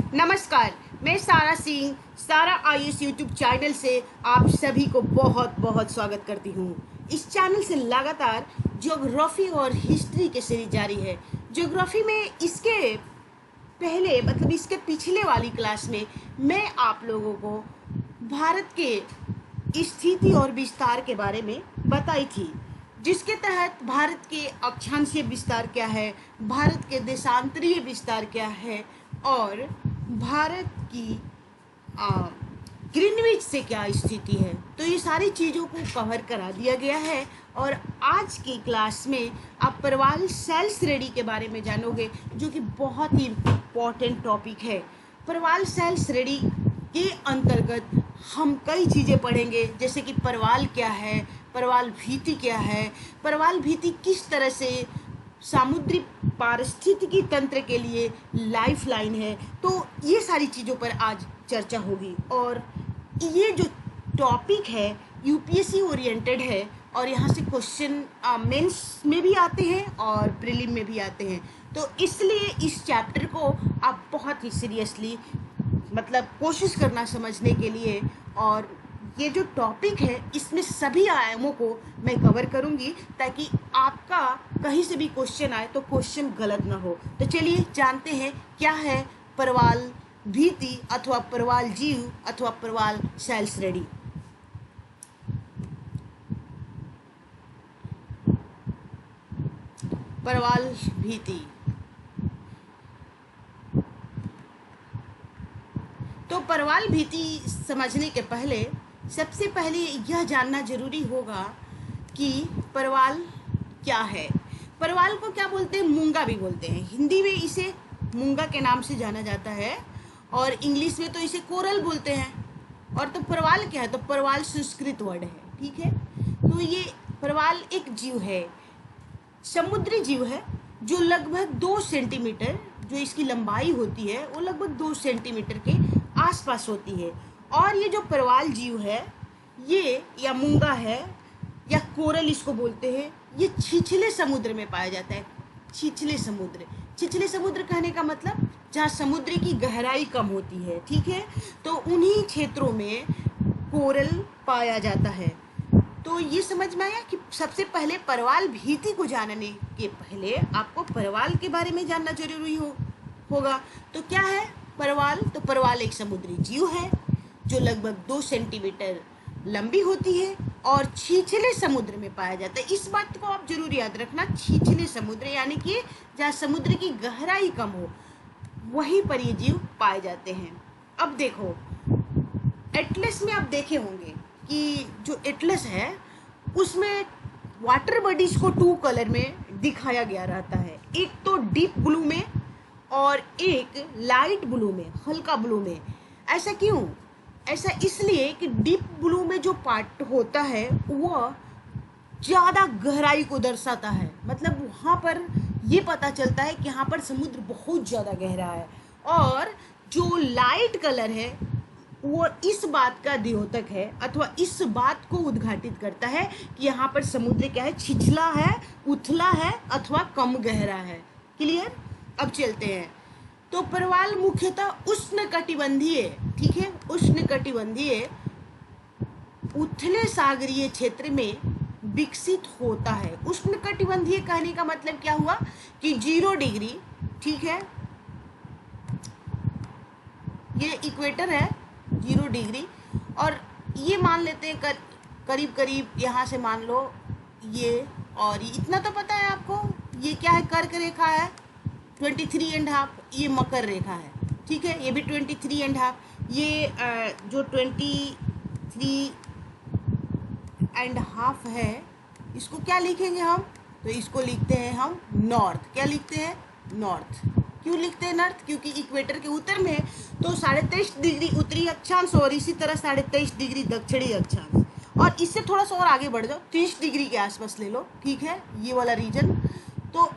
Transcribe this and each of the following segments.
नमस्कार, मैं सारा सिंह सारा आयुष यूट्यूब चैनल से आप सभी को बहुत बहुत स्वागत करती हूँ। इस चैनल से लगातार ज्योग्राफी और हिस्ट्री की सीरीज जारी है। ज्योग्राफी में इसके पहले इसके पिछले वाली क्लास में मैं आप लोगों को भारत के स्थिति और विस्तार के बारे में बताई थी, जिसके तहत भारत के अक्षांशीय विस्तार क्या है, भारत के देशांतरीय विस्तार क्या है और भारत की ग्रीनविच से क्या स्थिति है। तो ये सारी चीज़ों को कवर करा दिया गया है और आज की क्लास में आप परवाल सेल श्रेणी के बारे में जानोगे, जो कि बहुत ही इम्पोर्टेंट टॉपिक है। परवाल सेल श्रेणी के अंतर्गत हम कई चीज़ें पढ़ेंगे, जैसे कि परवाल क्या है, परवाल भीति क्या है, परवाल भीति किस तरह से समुद्री पारिस्थितिकी तंत्र के लिए लाइफ लाइन है। तो ये सारी चीज़ों पर आज चर्चा होगी और ये जो टॉपिक है यूपीएससी ओरिएंटेड है और यहाँ से क्वेश्चन मेंस में भी आते हैं और प्रीलिम में भी आते हैं। तो इसलिए इस चैप्टर को आप बहुत ही सीरियसली कोशिश करना समझने के लिए, और ये जो टॉपिक है इसमें सभी आयामों को मैं कवर करूंगी ताकि आपका कहीं से भी क्वेश्चन आए तो क्वेश्चन गलत ना हो। तो चलिए जानते हैं क्या है परवाल भीति अथवा परवाल जीव अथवा परवाल सेल श्रेणी। परवाल भीति, तो परवाल भीति समझने के पहले सबसे पहले यह जानना जरूरी होगा कि परवाल क्या है। परवाल को क्या बोलते हैं? मूंगा भी बोलते हैं। हिंदी में इसे मूंगा के नाम से जाना जाता है और इंग्लिश में तो इसे कोरल बोलते हैं। और तो परवाल क्या है? तो परवाल संस्कृत वर्ड है, ठीक है। तो ये परवाल एक जीव है, समुद्री जीव है, जो लगभग 2 सेंटीमीटर, जो इसकी लंबाई होती है वो लगभग 2 सेंटीमीटर के आसपास होती है। और ये जो परवाल जीव है, ये या मूंगा है या कोरल इसको बोलते हैं, ये छिछले समुद्र में पाया जाता है। छिछले समुद्र कहने का मतलब जहाँ समुद्र की गहराई कम होती है, ठीक है। तो उन्हीं क्षेत्रों में कोरल पाया जाता है। तो ये समझ में आया कि सबसे पहले परवाल भीति को जानने के पहले आपको परवाल के बारे में जानना जरूरी होगा। तो क्या है परवाल? तो परवाल एक समुद्री जीव है जो लगभग 2 सेंटीमीटर लंबी होती है और छिछले समुद्र में पाया जाता है। इस बात को आप जरूर याद रखना, छिछले समुद्र यानी कि जहाँ समुद्र की गहराई कम हो, वहीं पर ये जीव पाए जाते हैं। अब देखो, एटलस में आप देखे होंगे कि जो एटलस है उसमें वाटर बॉडीज को 2 कलर में दिखाया गया रहता है, एक तो डीप ब्लू में और एक लाइट ब्लू में, हल्का ब्लू में। ऐसा क्यों? ऐसा इसलिए कि डीप ब्लू में जो पार्ट होता है वह ज़्यादा गहराई को दर्शाता है। मतलब वहाँ पर ये पता चलता है कि यहाँ पर समुद्र बहुत ज़्यादा गहरा है। और जो लाइट कलर है वो इस बात का द्योतक है अथवा इस बात को उद्घाटित करता है कि यहाँ पर समुद्र क्या है, छिछला है, उथला है अथवा कम गहरा है। क्लियर? अब चलते हैं। तो परवाल मुख्यतः उष्णकटिबंधीय, ठीक है, उष्णकटिबंधीय उथले सागरीय क्षेत्र में विकसित होता है। उष्णकटिबंधीय कहने का मतलब क्या हुआ कि 0 डिग्री, ठीक है, ये इक्वेटर है 0 डिग्री, और ये मान लेते हैं करीब करीब यहाँ से मान लो ये, और ये इतना तो पता है आपको, ये क्या है, कर्क रेखा है 23.5, ये मकर रेखा है, ठीक है, ये भी 23.5। ये जो 23.5 है, इसको क्या लिखेंगे हम? तो इसको लिखते हैं हम नॉर्थ। क्या लिखते हैं? नॉर्थ। क्यों लिखते हैं नॉर्थ? क्योंकि इक्वेटर के उत्तर में है तो 23.5 डिग्री उत्तरी अक्षांश और इसी तरह 23.5 डिग्री दक्षिणी अक्षांश, और इससे थोड़ा सा और आगे बढ़ जाओ, 30 डिग्री के आसपास ले लो, ठीक है, ये वाला रीजन। तो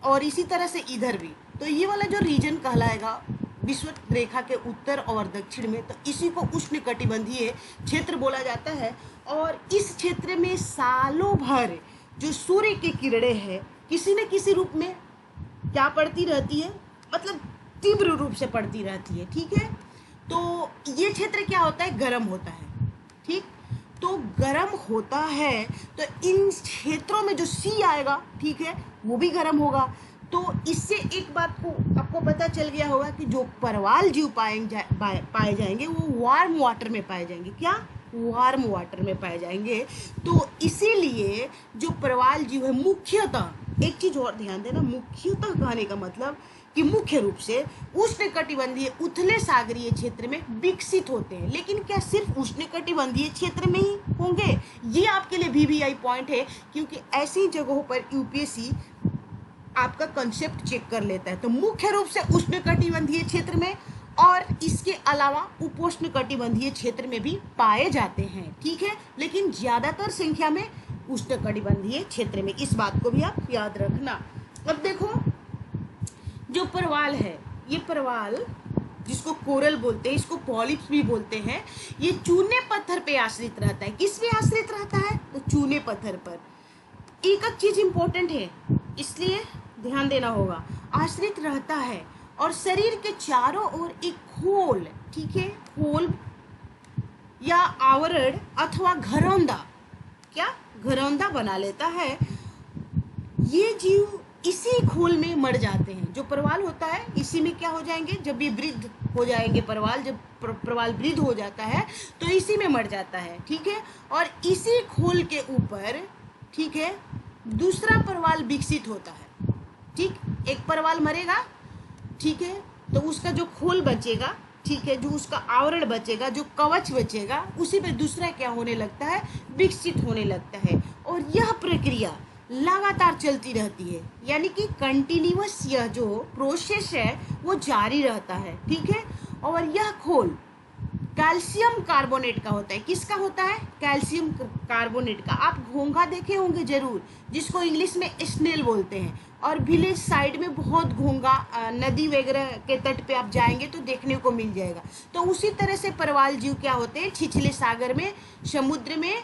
और इसी तरह से इधर भी, तो ये वाला जो रीजन कहलाएगा विषुवत रेखा के उत्तर और दक्षिण में, तो इसी को उष्णकटिबंधीय क्षेत्र बोला जाता है। और इस क्षेत्र में सालों भर जो सूर्य की किरणें हैं किसी न किसी रूप में क्या पड़ती रहती है, मतलब तीव्र रूप से पड़ती रहती है, ठीक है। तो ये क्षेत्र क्या होता है, गर्म होता है, ठीक। तो गर्म होता है तो इन क्षेत्रों में जो सी आएगा, ठीक है, वो भी गर्म होगा। तो इससे एक बात को आपको पता चल गया होगा कि जो परवाल जीव पाए जाएंगे वो वार्म वाटर में पाए जाएंगे। क्या, वार्म वाटर में पाए जाएंगे। तो इसीलिए जो परवाल जीव है मुख्यतः, एक चीज और ध्यान देना, मुख्यतः कहने का मतलब कि मुख्य रूप से उष्णकटिबंधीय उथले सागरीय क्षेत्र में विकसित होते हैं। लेकिन क्या सिर्फ उष्णकटिबंधीय क्षेत्र में ही होंगे, ये आपके लिए VVI पॉइंट है, क्योंकि ऐसी जगहों पर यूपीएससी आपका कंसेप्ट चेक कर लेता है। तो मुख्य रूप से उष्णकटिबंधीय क्षेत्र में और इसके अलावा उपोष्णकटिबंधीय क्षेत्र में भी पाए जाते हैं, ठीक है। लेकिन ज्यादातर संख्या में उष्णकटिबंधीय क्षेत्र में, इस बात को भी आप याद रखना। अब देखो, जो परवाल है, ये परवाल जिसको कोरल बोलते हैं, इसको पॉलिप्स भी बोलते हैं, ये चूने पत्थर पे आश्रित रहता है। किस पे आश्रित रहता है, तो चूने पत्थर पर। एक चीज इंपॉर्टेंट है, इसलिए ध्यान देना होगा, आश्रित रहता है और शरीर के चारों ओर एक खोल, ठीक है, खोल या आवरण अथवा घरौंदा, क्या, घरौंदा बना लेता है। ये जीव इसी खोल में मर जाते हैं। जो परवाल होता है इसी में क्या हो जाएंगे, जब ये वृद्ध हो जाएंगे परवाल, जब परवाल वृद्ध हो जाता है तो इसी में मर जाता है, ठीक है। और इसी खोल के ऊपर, ठीक है, दूसरा परवाल विकसित होता है, ठीक। एक परवाल मरेगा, ठीक है, तो उसका जो खोल बचेगा, ठीक है, जो उसका आवरण बचेगा, जो कवच बचेगा, उसी पे दूसरा क्या होने लगता है, विकसित होने लगता है। और यह प्रक्रिया लगातार चलती रहती है, यानी कि कंटिन्यूअस यह जो प्रोसेस है वो जारी रहता है, ठीक है। और यह खोल कैल्शियम कार्बोनेट का होता है। किसका होता है, कैल्शियम कार्बोनेट का। आप घोंघा देखे होंगे जरूर, जिसको इंग्लिश में स्नेल बोलते हैं। और विलेज साइड में बहुत घोंघा, नदी वगैरह के तट पे आप जाएंगे तो देखने को मिल जाएगा। तो उसी तरह से परवाल जीव क्या होते हैं, छिछले सागर में, समुद्र में,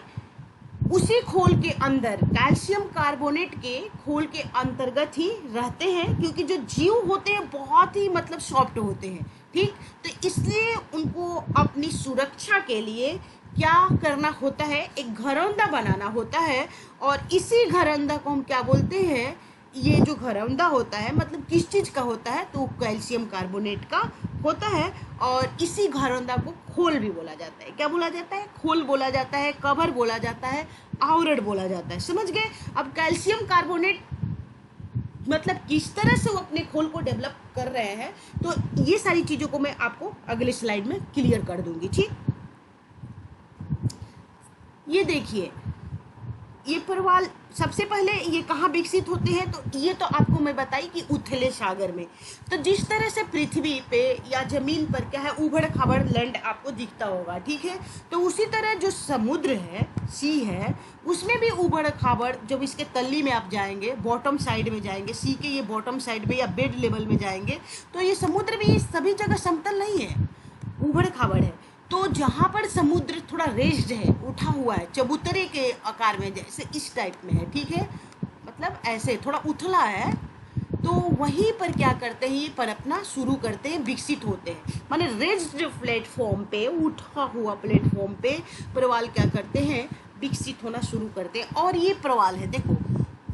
उसी खोल के अंदर, कैल्शियम कार्बोनेट के खोल के अंतर्गत ही रहते हैं। क्योंकि जो जीव होते हैं बहुत ही मतलब सॉफ्ट होते हैं, ठीक। तो इसलिए उनको अपनी सुरक्षा के लिए क्या करना होता है, एक घरौंदा बनाना होता है। और इसी घरौंदा को हम क्या बोलते हैं, ये जो घरौंदा होता है मतलब किस चीज़ का होता है, तो कैल्शियम कार्बोनेट का होता है। और इसी घरौंदा को खोल भी बोला जाता है। क्या बोला जाता है, खोल बोला जाता है, कवर बोला जाता है, आवरण बोला जाता है। समझ गए। अब कैल्शियम कार्बोनेट मतलब किस तरह से वो अपने खोल को डेवलप कर रहे हैं, तो ये सारी चीज़ों को मैं आपको अगले स्लाइड में क्लियर कर दूंगी, ठीक। ये देखिए, ये परवाल सबसे पहले ये कहाँ विकसित होते हैं, तो ये तो आपको मैं बताई कि उथले सागर में। तो जिस तरह से पृथ्वी पे या जमीन पर क्या है, उबड़ खाबड़ लैंड आपको दिखता होगा, ठीक है। तो उसी तरह जो समुद्र है, सी है, उसमें भी उबड़ खाबड़, जब इसके तल्ली में आप जाएंगे, बॉटम साइड में जाएंगे, सी के ये बॉटम साइड में या बेड लेवल में जाएंगे, तो ये समुद्र भी सभी जगह समतल नहीं है, उबड़ खाबड़ है। तो जहाँ पर समुद्र थोड़ा रेस्ड है, उठा हुआ है, चबूतरे के आकार में, जैसे इस टाइप में है, ठीक है, मतलब ऐसे थोड़ा उथला है, तो वहीं पर क्या करते हैं, ये पनपना शुरू करते हैं, विकसित होते हैं। माने रेस्ड प्लेटफॉर्म पे, उठा हुआ प्लेटफॉर्म पे परवाल क्या करते हैं, विकसित होना शुरू करते हैं। और ये परवाल है, देखो,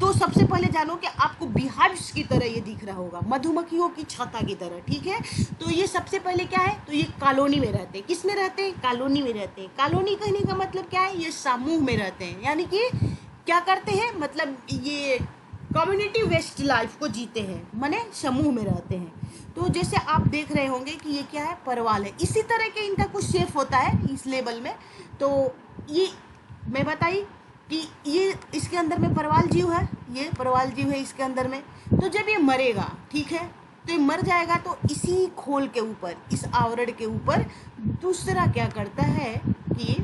तो सबसे पहले जानो कि आपको बिहाइव्स की तरह ये दिख रहा होगा, मधुमक्खियों की छत्ता की तरह, ठीक है। तो ये सबसे पहले क्या है, तो ये कॉलोनी में रहते हैं। किस में रहते हैं, कॉलोनी में रहते हैं। कॉलोनी कहने का मतलब क्या है, ये समूह में रहते हैं, यानी कि क्या करते हैं, मतलब ये कम्युनिटी बेस्ड लाइफ को जीते हैं, माने समूह में रहते हैं। तो जैसे आप देख रहे होंगे कि ये क्या है, परवाल है। इसी तरह के इनका कुछ शेप होता है इस लेवल में। तो ये मैं बताई कि ये इसके अंदर में परवाल जीव है, ये परवाल जीव है इसके अंदर में। तो जब ये मरेगा, ठीक है, तो ये मर जाएगा, तो इसी खोल के ऊपर, इस आवरण के ऊपर दूसरा क्या करता है कि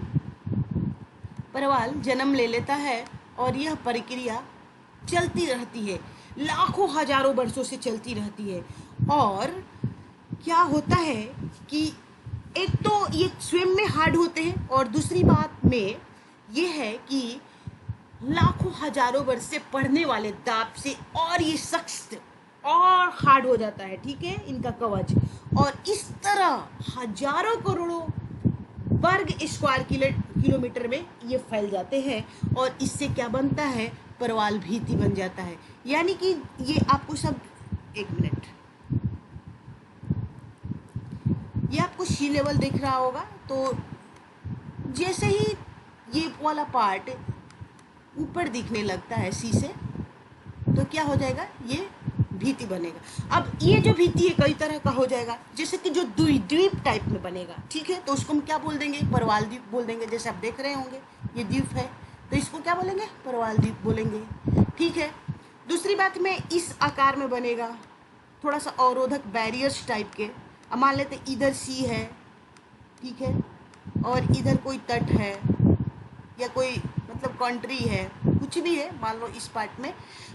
परवाल जन्म ले लेता है। और यह प्रक्रिया चलती रहती है, लाखों हजारों वर्षों से चलती रहती है। और क्या होता है कि एक तो ये स्वयं में हार्ड होते हैं, और दूसरी बात में ये है कि लाखों हजारों वर्ष से पढ़ने वाले दाब से और ये सख्त और हार्ड हो जाता है, ठीक है, इनका कवच। और इस तरह हजारों करोड़ों वर्ग स्क्वायर किलोमीटर में ये फैल जाते हैं और इससे क्या बनता है, परवाल भीति बन जाता है। यानी कि ये आपको सब, एक मिनट, ये आपको सी लेवल दिख रहा होगा, तो जैसे ही ये वाला पार्ट ऊपर दिखने लगता है सी से, तो क्या हो जाएगा, ये भीति बनेगा। अब ये जो भीति है कई तरह का हो जाएगा, जैसे कि जो द्वीप टाइप में बनेगा, ठीक है, तो उसको हम क्या बोल देंगे, परवाल द्वीप बोल देंगे। जैसे आप देख रहे होंगे ये द्वीप है, तो इसको क्या बोलेंगे, परवाल द्वीप बोलेंगे, ठीक है। दूसरी बात में इस आकार में बनेगा, थोड़ा सा अवरोधक बैरियर्स टाइप के। अब मान लेते इधर सी है, ठीक है, और इधर कोई तट है या कोई मतलब कंट्री है, कुछ भी है, मान लो इस पार्ट में,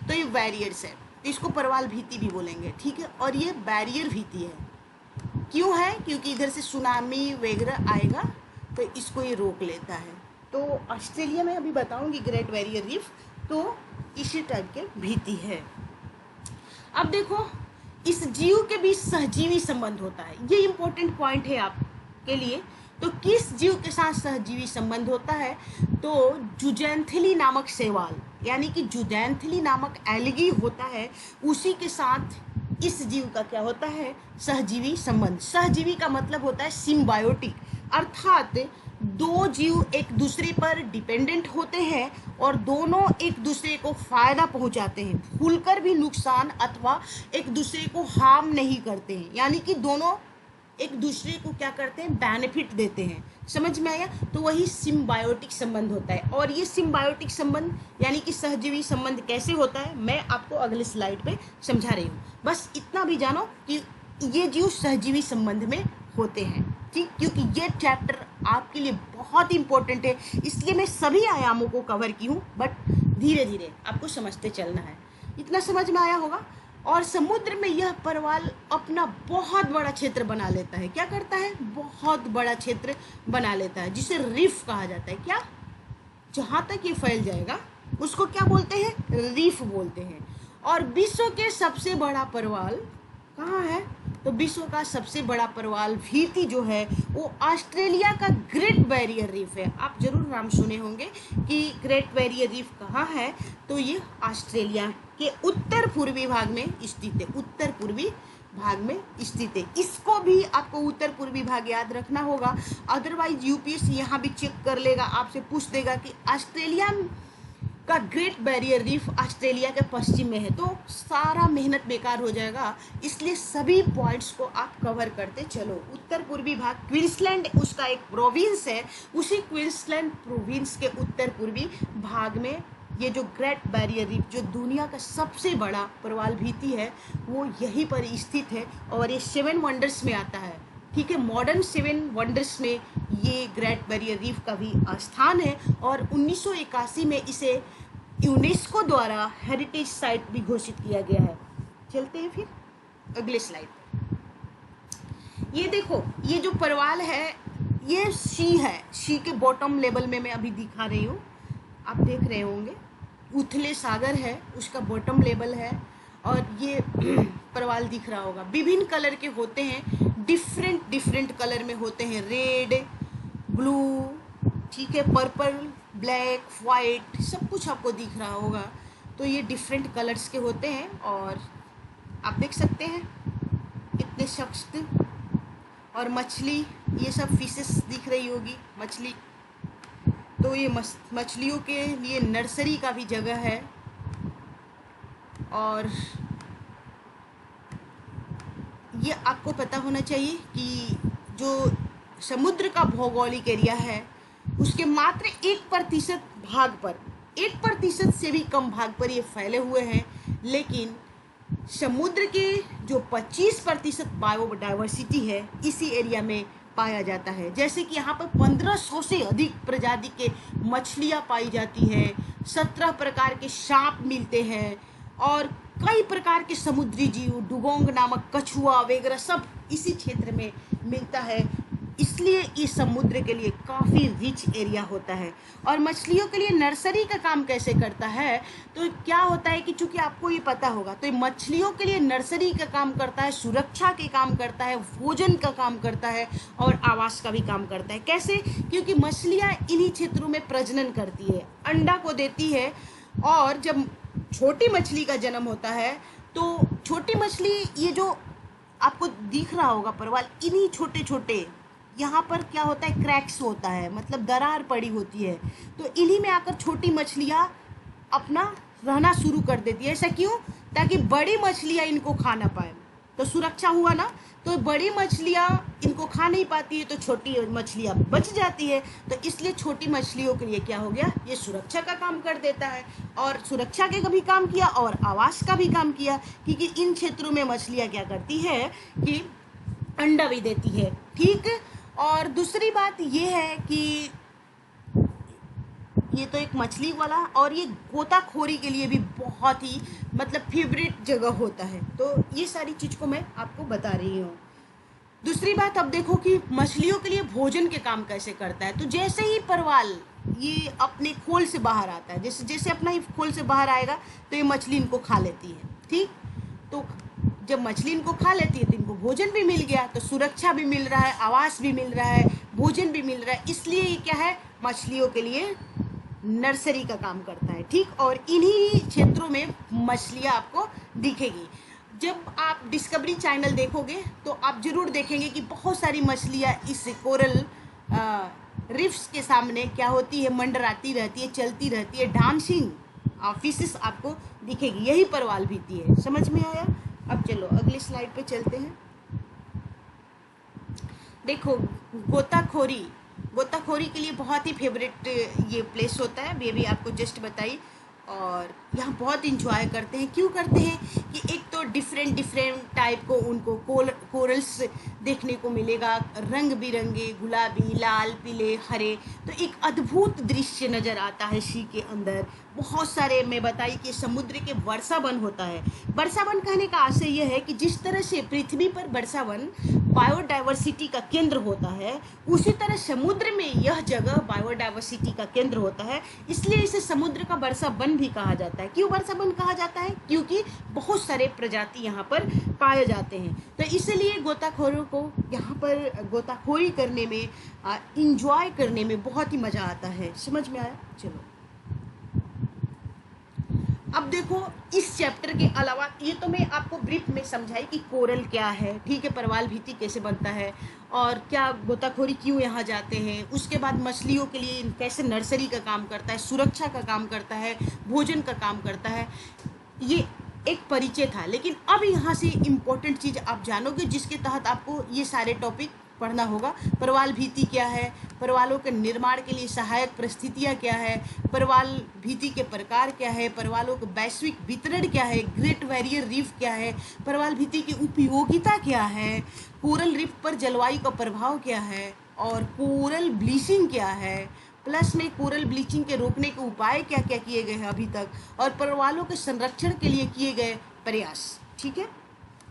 तो ये बैरियर्स है, तो इसको परवाल भीति भी बोलेंगे, ठीक है। और ये बैरियर भीति है, क्यों है, क्योंकि इधर से सुनामी वगैरह आएगा तो इसको ये रोक लेता है। तो ऑस्ट्रेलिया में अभी बताऊंगी ग्रेट बैरियर रीफ, तो इसी टाइप के भीति है। अब देखो, इस जीव के बीच सहजीवी संबंध होता है, ये इंपॉर्टेंट पॉइंट है आपके लिए। तो किस जीव के साथ सहजीवी संबंध होता है, तो जुजैंथिली नामक शैवाल, यानी कि जुजैंथिली नामक एल्गी होता है, उसी के साथ इस जीव का क्या होता है, सहजीवी संबंध। सहजीवी का मतलब होता है सिम्बायोटिक, अर्थात दो जीव एक दूसरे पर डिपेंडेंट होते हैं और दोनों एक दूसरे को फायदा पहुंचाते हैं, खुलकर भी नुकसान अथवा एक दूसरे को हार्म नहीं करते हैं। यानी कि दोनों एक दूसरे को क्या करते हैं, बेनिफिट देते हैं। समझ में आया, तो वही सिम्बायोटिक संबंध होता है। और ये सिम्बायोटिक संबंध यानी कि सहजीवी संबंध कैसे होता है, मैं आपको अगले स्लाइड पे समझा रही हूँ। बस इतना भी जानो कि ये जीव सहजीवी संबंध में होते हैं, ठीक, क्योंकि ये चैप्टर आपके लिए बहुत इंपॉर्टेंट है, इसलिए मैं सभी आयामों को कवर की हूँ, बट धीरे धीरे आपको समझते चलना है। इतना समझ में आया होगा। और समुद्र में यह परवाल अपना बहुत बड़ा क्षेत्र बना लेता है। क्या करता है, बहुत बड़ा क्षेत्र बना लेता है, जिसे रीफ कहा जाता है। क्या, जहाँ तक ये फैल जाएगा उसको क्या बोलते हैं, रीफ बोलते हैं। और विश्व के सबसे बड़ा परवाल कहाँ है, तो विश्व का सबसे बड़ा परवाल भीति जो है वो ऑस्ट्रेलिया का ग्रेट बैरियर रीफ है। आप जरूर नाम सुने होंगे कि ग्रेट बैरियर रीफ कहाँ है, तो ये ऑस्ट्रेलिया के उत्तर पूर्वी भाग में स्थित है, उत्तर पूर्वी भाग में स्थित है। इसको भी आपको उत्तर पूर्वी भाग याद रखना होगा, अदरवाइज यूपीएससी यहाँ भी चेक कर लेगा, आपसे पूछ देगा कि ऑस्ट्रेलिया का ग्रेट बैरियर रीफ ऑस्ट्रेलिया के पश्चिम में है, तो सारा मेहनत बेकार हो जाएगा। इसलिए सभी पॉइंट्स को आप कवर करते चलो। उत्तर पूर्वी भाग, क्वींसलैंड उसका एक प्रोविंस है, उसी क्वींसलैंड प्रोविंस के उत्तर पूर्वी भाग में ये जो ग्रेट बैरियर रीफ, जो दुनिया का सबसे बड़ा परवाल भीति है, वो यहीं पर स्थित है और ये 7 वंडर्स में आता है, ठीक है। मॉडर्न 7 वंडर्स में ये ग्रेट बैरियर रीफ का भी स्थान है और 1981 में इसे यूनेस्को द्वारा हेरिटेज साइट भी घोषित किया गया है। चलते हैं फिर अगले स्लाइड पर। ये देखो, ये जो परवाल है ये सी है, सी के बॉटम लेवल में मैं अभी दिखा रही हूँ, आप देख रहे होंगे। उथले सागर है, उसका बॉटम लेवल है और ये परवाल दिख रहा होगा। विभिन्न कलर के होते हैं, डिफरेंट कलर में होते हैं, रेड, ब्लू, ठीक है, पर्पल, ब्लैक, वाइट, सब कुछ आपको दिख रहा होगा। तो ये डिफरेंट कलर्स के होते हैं और आप देख सकते हैं कितने शख्स और मछली, ये सब फिशेस दिख रही होगी, मछली। तो ये मछलियों के लिए नर्सरी का भी जगह है। और ये आपको पता होना चाहिए कि जो समुद्र का भौगोलिक एरिया है उसके मात्र 1% भाग पर, 1% से भी कम भाग पर ये फैले हुए हैं, लेकिन समुद्र के जो 25% बायोडाइवर्सिटी है इसी एरिया में पाया जाता है। जैसे कि यहाँ पर 1500 से अधिक प्रजाति के मछलियाँ पाई जाती हैं, 17 प्रकार के सांप मिलते हैं और कई प्रकार के समुद्री जीव, डुगोंग नामक कछुआ वगैरह सब इसी क्षेत्र में मिलता है। इसलिए इस समुद्र के लिए काफ़ी रिच एरिया होता है। और मछलियों के लिए नर्सरी का काम कैसे करता है, तो क्या होता है कि चूंकि आपको ये पता होगा, तो ये मछलियों के लिए नर्सरी का काम करता है, सुरक्षा के काम करता है, भोजन का काम करता है और आवास का भी काम करता है। कैसे? क्योंकि मछलियाँ इन्हीं क्षेत्रों में प्रजनन करती है, अंडा को देती है। और जब छोटी मछली का जन्म होता है तो छोटी मछली, ये जो आपको दिख रहा होगा परवाल, इन्हीं छोटे छोटे यहाँ पर क्या होता है, क्रैक्स होता है, मतलब दरार पड़ी होती है, तो इन्हीं में आकर छोटी मछलियाँ अपना रहना शुरू कर देती है। ऐसा क्यों? ताकि बड़ी मछलियाँ इनको खा ना पाए, तो सुरक्षा हुआ ना। तो बड़ी मछलियाँ इनको खा नहीं पाती है तो छोटी मछलियाँ बच जाती है, तो इसलिए छोटी मछलियों के लिए क्या हो गया, ये सुरक्षा का काम कर देता है। और सुरक्षा के भी काम किया और आवास का भी काम किया, क्योंकि इन क्षेत्रों में मछलियाँ क्या करती है कि अंडा भी देती है। ठीक। और दूसरी बात ये है कि ये तो एक मछली वाला, और ये गोताखोरी के लिए भी बहुत ही मतलब फेवरेट जगह होता है। तो ये सारी चीज़ को मैं आपको बता रही हूँ। दूसरी बात, अब देखो कि मछलियों के लिए भोजन के काम कैसे करता है। तो जैसे ही परवाल ये अपने खोल से बाहर आता है, जैसे जैसे अपना ही खोल से बाहर आएगा तो ये मछली इनको खा लेती है। ठीक। तो जब मछली इनको खा लेती है तो इनको भोजन भी मिल गया, तो सुरक्षा भी मिल रहा है, आवास भी मिल रहा है, भोजन भी मिल रहा है। इसलिए ये क्या है, मछलियों के लिए नर्सरी का काम करता है। ठीक। और इन्हीं क्षेत्रों में मछलियाँ आपको दिखेगी। जब आप डिस्कवरी चैनल देखोगे तो आप जरूर देखेंगे कि बहुत सारी मछलियाँ इस कोरल रिफ्स के सामने क्या होती है, मंडराती रहती है, चलती रहती है, डांसिंग फिशेस आपको दिखेगी। यही परवाल भीती है। समझ में आया? अब चलो अगली स्लाइड पे चलते हैं। देखो, गोताखोरी गोताखोरी के लिए बहुत ही फेवरेट ये प्लेस होता है, ये भी आपको जस्ट बताई। और यहाँ बहुत इंजॉय करते हैं। क्यों करते हैं कि एक तो डिफरेंट टाइप को उनको कोरल्स देखने को मिलेगा, रंग बिरंगे, गुलाबी, लाल, पीले, हरे। तो एक अद्भुत दृश्य नज़र आता है सी के अंदर। बहुत सारे, मैं बताई कि समुद्र के वर्षावन होता है। वर्षावन कहने का आशय यह है कि जिस तरह से पृथ्वी पर वर्षावन बायोडाइवर्सिटी का केंद्र होता है, उसी तरह समुद्र में यह जगह बायोडाइवर्सिटी का केंद्र होता है। इसलिए इसे समुद्र का वर्षावन भी कहा जाता है। क्यों वर्षावन कहा जाता है? क्योंकि बहुत सारे प्रजाति यहाँ पर पाए जाते हैं। तो इसलिए गोताखोरों को यहाँ पर गोताखोरी करने में, इंजॉय करने में बहुत ही मज़ा आता है। समझ में आया? चलो अब देखो, इस चैप्टर के अलावा ये तो मैं आपको ब्रीफ में समझाई कि कोरल क्या है, ठीक है, परवाल भीती कैसे बनता है और क्या गोताखोरी क्यों यहाँ जाते हैं। उसके बाद मछलियों के लिए कैसे नर्सरी का काम करता है, सुरक्षा का काम करता है, भोजन का काम करता है। ये एक परिचय था। लेकिन अब यहाँ से इम्पोर्टेंट चीज़ आप जानोगे जिसके तहत आपको ये सारे टॉपिक पढ़ना होगा। परवाल भीति क्या है, परवालों के निर्माण के लिए सहायक परिस्थितियाँ क्या है, परवाल भीति के प्रकार क्या है, परवालों का वैश्विक वितरण क्या है, ग्रेट बैरियर रीफ क्या है, परवाल भीति की उपयोगिता क्या है, कोरल रीफ पर जलवायु का प्रभाव क्या है, और कोरल ब्लीचिंग क्या है, प्लस में कोरल ब्लीचिंग के रोकने के उपाय क्या क्या किए गए हैं अभी तक, और परवालों के संरक्षण के लिए किए गए प्रयास। ठीक है,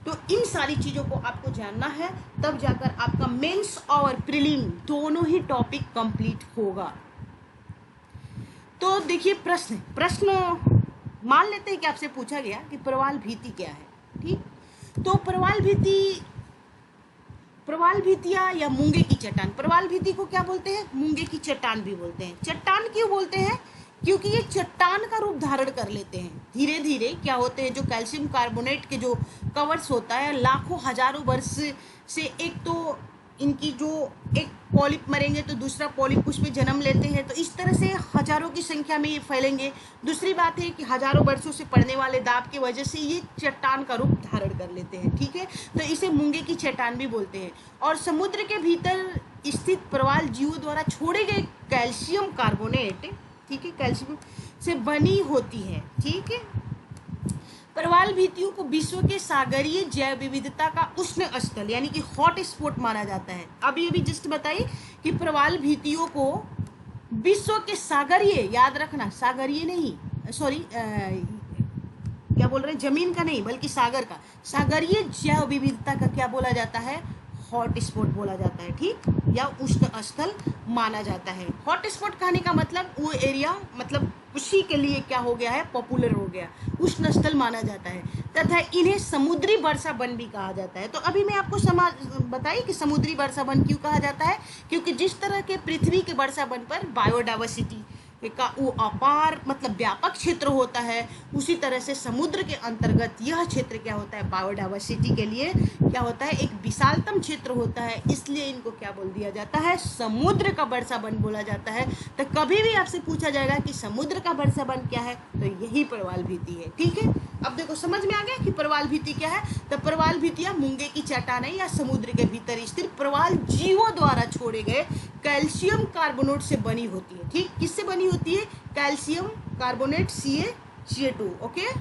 तो इन सारी चीज़ों को आपको जानना है, तब जाकर आपका मेंस और प्रीलिम दोनों ही टॉपिक कंप्लीट होगा। तो देखिए, प्रश्न मान लेते हैं कि आपसे पूछा गया कि परवाल भीति क्या है। ठीक, तो परवाल भीतिया या मूंगे की चट्टान, परवाल भीति को क्या बोलते हैं? मूंगे की चट्टान भी बोलते हैं। चट्टान क्यों बोलते हैं? क्योंकि ये चट्टान का रूप धारण कर लेते हैं। धीरे धीरे क्या होते हैं, जो कैल्शियम कार्बोनेट के जो कवर्स होता है, लाखों हजारों वर्ष से एक तो इनकी जो एक पॉलिप मरेंगे तो दूसरा पॉलिप उसमें जन्म लेते हैं, तो इस तरह से हजारों की संख्या में ये फैलेंगे। दूसरी बात है कि हजारों वर्षों से पड़ने वाले दाब की वजह से ये चट्टान का रूप धारण कर लेते हैं। ठीक है, तो इसे मूंगे की चट्टान भी बोलते हैं। और समुद्र के भीतर स्थित प्रवाल जीवों द्वारा छोड़े गए कैल्शियम कार्बोनेट, ठीक है, कैल्शियम से बनी होती है। ठीक है, परवाल भीतियों को विश्व के सागरीय जैव विविधता का उष्ण स्थल यानी कि हॉट स्पॉट माना जाता है। अभी अभी जस्ट बताइए कि परवाल भीतियों को विश्व के सागरीय, याद रखना सागरीय नहीं, सॉरी क्या बोल रहे हैं, जमीन का नहीं बल्कि सागर का, सागरीय जैव विविधता का क्या बोला जाता है? हॉट स्पॉट बोला जाता है, ठीक, या उष्ण स्थल माना जाता है। हॉट स्पॉट कहने का मतलब वो एरिया, मतलब उसी के लिए क्या हो गया है, पॉपुलर हो गया, उष्ण स्थल माना जाता है। तथा इन्हें समुद्री वर्षा वन भी कहा जाता है। तो अभी मैं आपको बताई कि समुद्री वर्षा वन क्यों कहा जाता है, क्योंकि जिस तरह के पृथ्वी के वर्षा वन पर बायोडाइवर्सिटी का वो अपार मतलब व्यापक क्षेत्र होता है, उसी तरह से समुद्र के अंतर्गत यह क्षेत्र क्या होता है, बायोडाइवर्सिटी के लिए क्या होता है, एक विशालतम क्षेत्र होता है। इसलिए इनको क्या बोल दिया जाता है, समुद्र का वर्षा वन बोला जाता है। तो कभी भी आपसे पूछा जाएगा कि समुद्र का वर्षा वन क्या है, तो यही प्रवाल भित्ति है, ठीक है। अब देखो समझ में आ गया कि प्रवाल भित्ति क्या है। तो प्रवाल भित्तियां मूंगे की चट्टानें या समुद्र के भीतर स्थिर प्रवाल जीवों द्वारा छोड़े गए कैल्शियम कार्बोनेट से बनी होती है, ठीक। किससे बनी होती है, कैल्शियम कार्बोनेट CaCO2, ओके,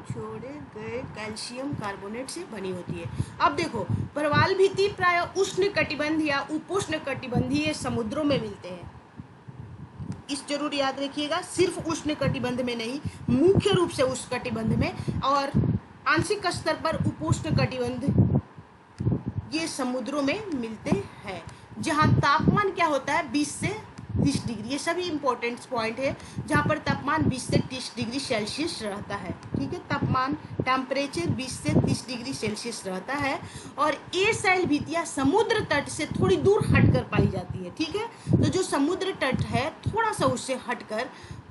छोड़े गए कैल्शियम कार्बोनेट से बनी होती है। अब देखो प्रवाल भित्ति प्राय उष्ण कटिबंध या उपोष्ण कटिबंधीय समुद्रों में मिलते हैं। इस जरूर याद रखिएगा, सिर्फ उष्ण कटिबंध में नहीं, मुख्य रूप से उष्ण कटिबंध में, और आंशिक स्तर पर उपोष्ण कटिबंध ये समुद्रों में मिलते हैं, जहां तापमान क्या होता है 20 से 30 डिग्री। ये सभी इंपॉर्टेंट पॉइंट है, जहां पर तापमान 20 से 30 डिग्री सेल्सियस रहता है, ठीक है। तापमान टेम्परेचर 20 से 30 डिग्री सेल्सियस रहता है। और ये शैल भित्तियां समुद्र तट से थोड़ी दूर हटकर पाई जाती है, ठीक है। तो जो समुद्र तट है थोड़ा सा उससे हटकर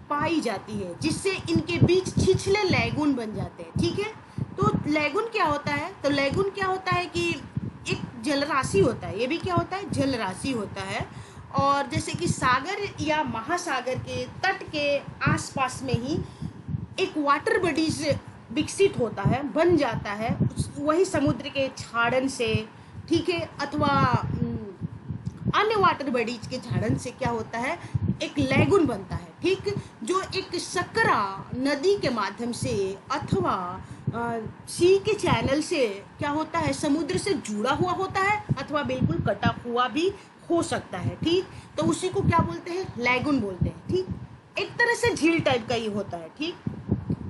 पाई जाती है, जिससे इनके बीच छिछले लैगून बन जाते हैं, ठीक है। तो लैगून क्या होता है, तो लैगून क्या होता है कि एक जलराशि होता है, ये भी क्या होता है, जलराशि होता है। और जैसे कि सागर या महासागर के तट के आसपास में ही एक वाटर बॉडीज विकसित होता है, बन जाता है, वही समुद्र के क्षारण से, ठीक है, अथवा अन्य वाटर बॉडीज के क्षारण से क्या होता है, एक लैगून बनता है, ठीक, जो एक सकरा नदी के माध्यम से अथवा सी के चैनल से क्या होता है, समुद्र से जुड़ा हुआ होता है, अथवा बिल्कुल कटा हुआ भी हो सकता है, ठीक। तो उसी को क्या बोलते हैं, लैगून बोलते हैं, ठीक। एक तरह से झील टाइप का ही होता है, ठीक।